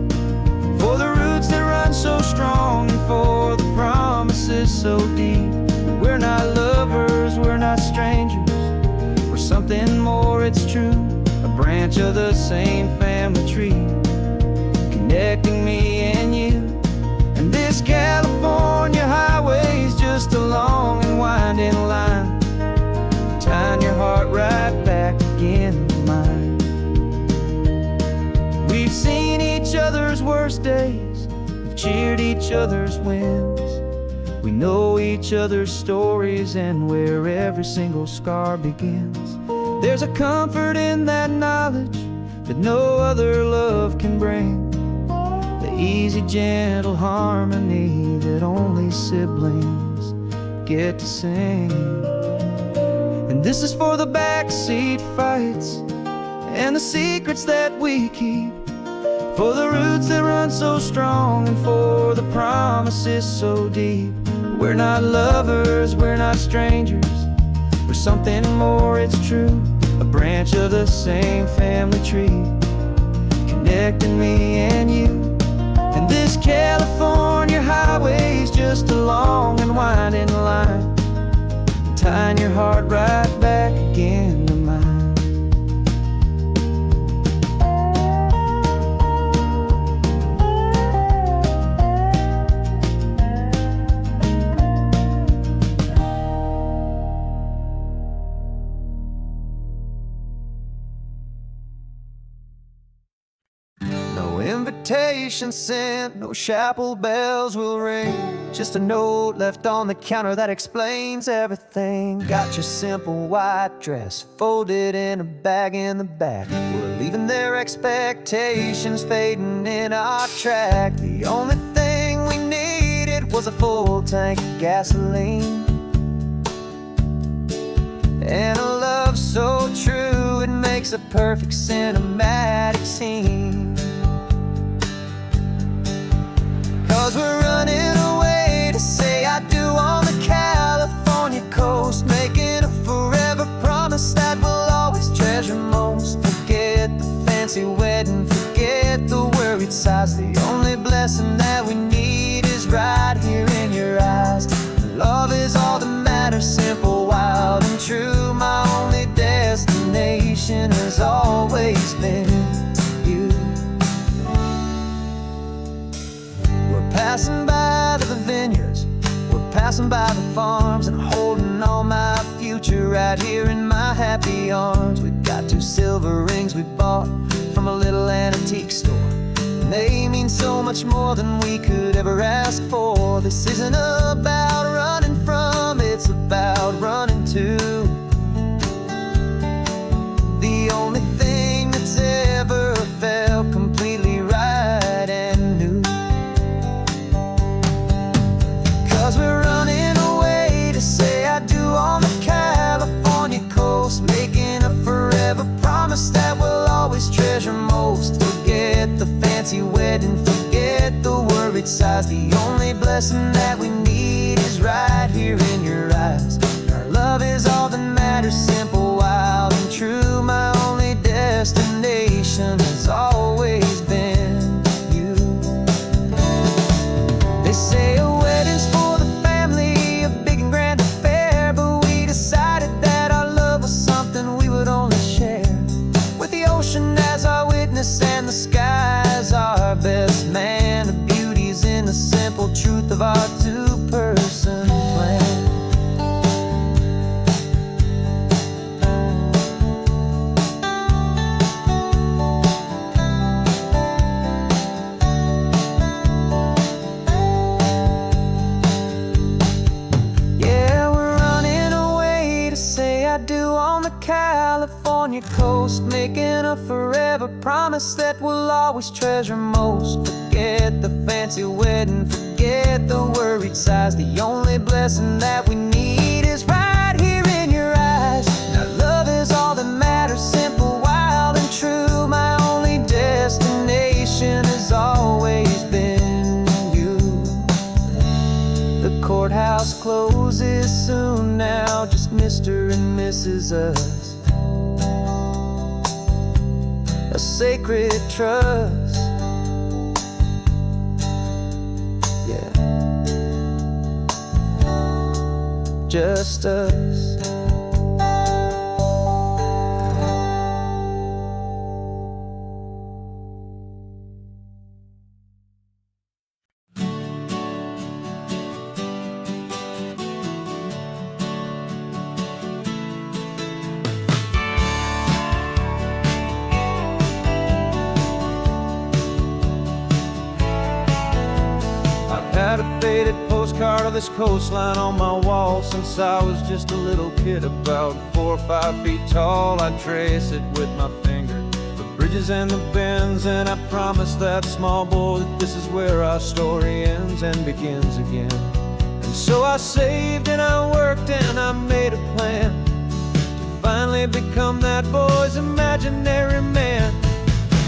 for the roots that run so strong, and for the promises so deep. We're not lovers, we're not strangers, we're something more, it's true, a branch of the same family tree, connecting me and you. And this California highway is just a long and winding line, tying your heart right back again to mine. We've seen each other's worst days, we've cheered each other's wins, We know each other's stories and where every single scar begins. There's a comfort in that knowledge that no other love can bring. The easy, gentle harmony that only siblings get to sing. And this is for the backseat fights and the secrets that we keep, for the roots that run so strong and for the promises so deep. We're not lovers, we're not strangers, we're something more, it's true. A branch of the same family tree, connecting me and you. And this California highway's just a long and winding line, tying your heart right back again to mine. No invitation sent, no chapel bells will ring, just a note left on the counter that explains everything. Got your simple white dress folded in a bag in the back. We're leaving their expectations fading in our track. The only thing we needed was a full tank of gasoline, and a love so true it makes a perfect cinematic scene. 'Cause we're running away to say I do on the California coast, making a forever promise that we'll always treasure most. Forget the fancy wedding, forget the worried sighs. The only blessing that we need is right here in your eyes. Love is all that matters, simple, wild, and true. My only destination has always been you. We're passing by the vineyards, we're passing by the farms, and holding all my future right here in my happy arms. We've got 2 silver rings we bought from a little antique store, and they mean so much more than we could ever ask for. This isn't about running from, it's about running to the only thing that's ever felt completely right and new. 'Cause we're running away to say I do on the California coast, making a forever promise that we'll always treasure most. Forget the fancy wedding, forget the worried sighs. The only blessing that we need is right here in your eyes. Our love is all that matters, simple, wild, and true. My only destination has always been you. They say a wedding's for the family, a big and grand affair, but we decided that our love was something we would only share, with the ocean as our witness and the sky as our best man. The beauty's in the simple truth of our 2-person plan. Yeah, we're running away to say I do on the California coast, making a forever promise that we'll always treasure most. Forget the fancy wedding, forget the worried sighs. The only blessing that we need is right here in your eyes. Now love is all that matters, simple, wild, and true. My only destination has always been you. The courthouse closes soon now, just Mr. and Mrs. Us, a sacred trust. Yeah, just us. Had a faded postcard of this coastline on my wall since I was just a little kid, about 4 or 5 feet tall. I trace it with my finger, the bridges and the bends, and I promise that small boy that this is where our story ends and begins again. And so I saved and I worked and I made a plan to finally become that boy's imaginary man.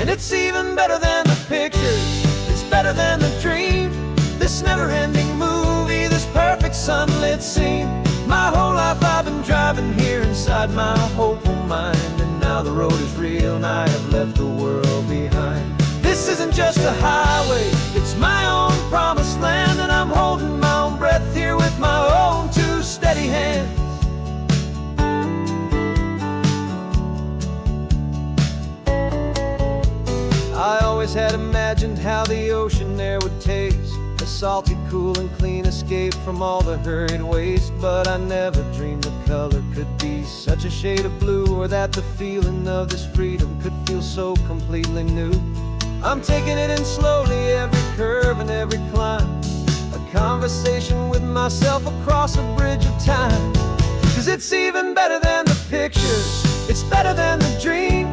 And it's even better than the pictures, it's better than the dream, this never-ending movie, this perfect sunlit scene. My whole life I've been driving here inside my hopeful mind, and now the road is real and I have left the world behind. This isn't just a highway, it's my own promised land, and I'm holding my own breath here with my own 2 steady hands. I always had imagined how the ocean there would taste, a salty, cool and clean escape from all the hurried waste. But I never dreamed the color could be such a shade of blue, or that the feeling of this freedom could feel so completely new. I'm taking it in slowly, every curve and every climb, a conversation with myself across a bridge of time. 'Cause it's even better than the pictures, it's better than the dream,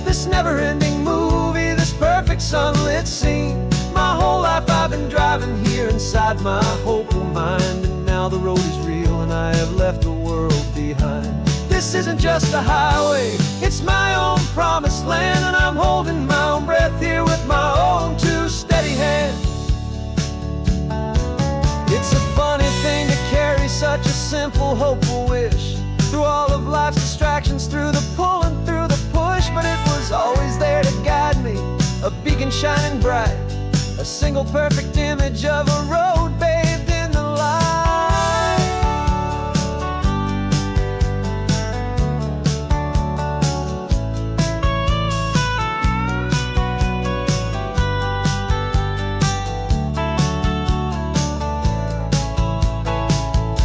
this never-ending movie, this perfect sunlit scene. My whole life I've been driving here inside my hopeful mind, and now the road is real and I have left the world behind. This isn't just a highway, it's my own promised land, and I'm holding my own breath here with my own 2 steady hands. It's a funny thing to carry such a simple, hopeful wish through all of life's distractions, through the pull and through the push, but it was always there to guide me, a beacon shining bright, a single perfect image of a road bathed in the light.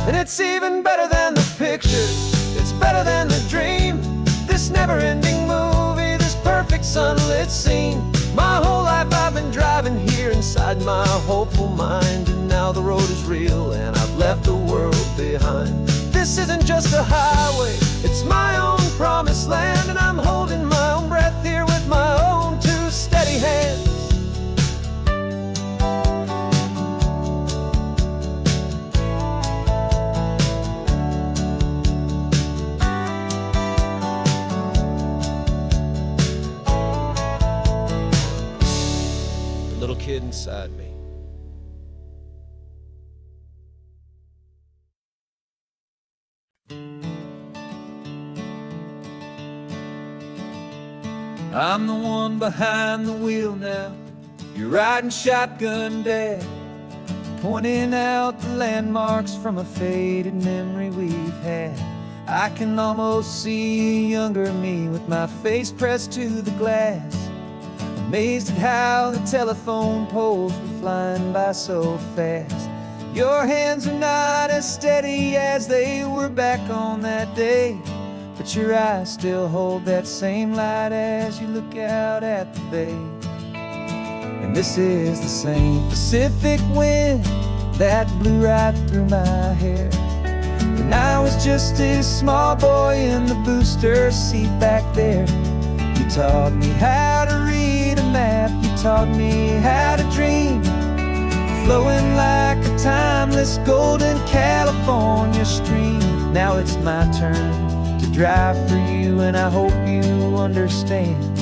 And it's even better than the pictures, it's better than the dream, this never-ending movie, this perfect sunlit scene. My whole life I've been driving here inside my hopeful mind, and now the road is real and I've left the world behind. This isn't just a highway, it's my own promised land, and I'm holding my own breath here with my own 2 steady hands. Little kid inside me. I'm the one behind the wheel now, you're riding shotgun, Dad, pointing out the landmarks from a faded memory we've had. I can almost see a younger me with my face pressed to the glass, amazed at how the telephone poles were flying by so fast. Your hands are not as steady as they were back on that day, but your eyes still hold that same light as you look out at the bay. And this is the same Pacific wind that blew right through my hair when I was just a small boy in the booster seat back there. You taught me how to read a map, you taught me how to dream, flowing like a timeless golden California stream. Now it's my turn to drive for you, and I hope you understand,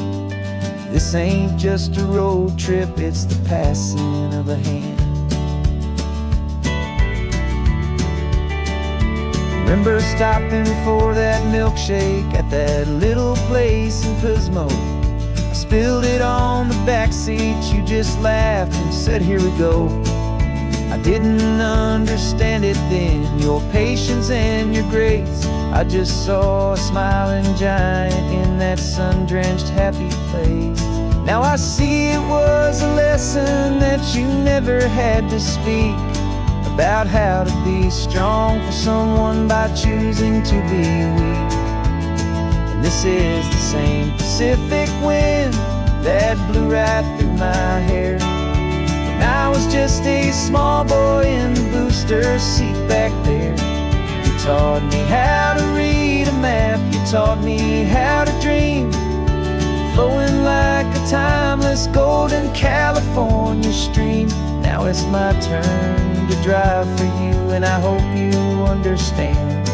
this ain't just a road trip, it's the passing of a hand. Remember stopping for that milkshake at that little place in Pismo? I spilled it on the back seat, you just laughed and said, here we go. I didn't understand it then, your patience and your grace. I just saw a smiling giant in that sun-drenched happy place. Now I see it was a lesson that you never had to speak, about how to be strong for someone by choosing to be weak. And this is the same Pacific wind that blew right through my hair And I was just a small boy in the booster seat back there. You taught me how to read a map, you taught me how to dream, flowing like a timeless golden California stream. Now it's my turn to drive for you, and I hope you understand.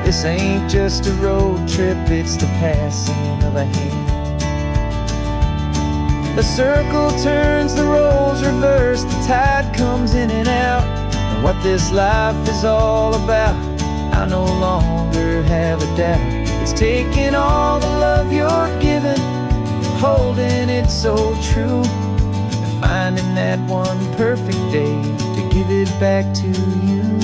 This ain't just a road trip, it's the passing of a hand. The circle turns, the roles reverse, the tide comes in and out. And what this life is all about, I no longer have a doubt. It's taking all the love you're giving, holding it so true, and finding that one perfect day to give it back to you.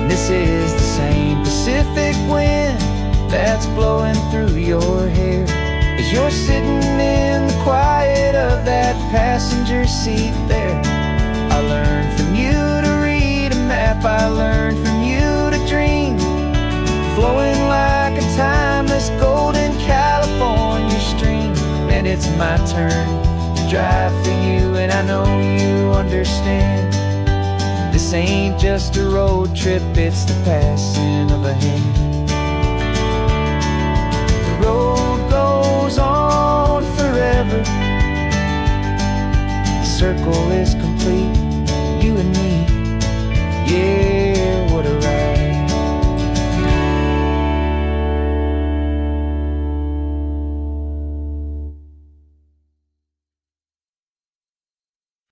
This is the same Pacific wind that's blowing through your hair as you're sitting in the quiet of that passenger seat there. I learned from you to read a map, I learned from you to dream, flowing like a timeless golden California stream. And it's my turn to drive for you, and I know you understand. This ain't just a road trip, it's the passing of a hand.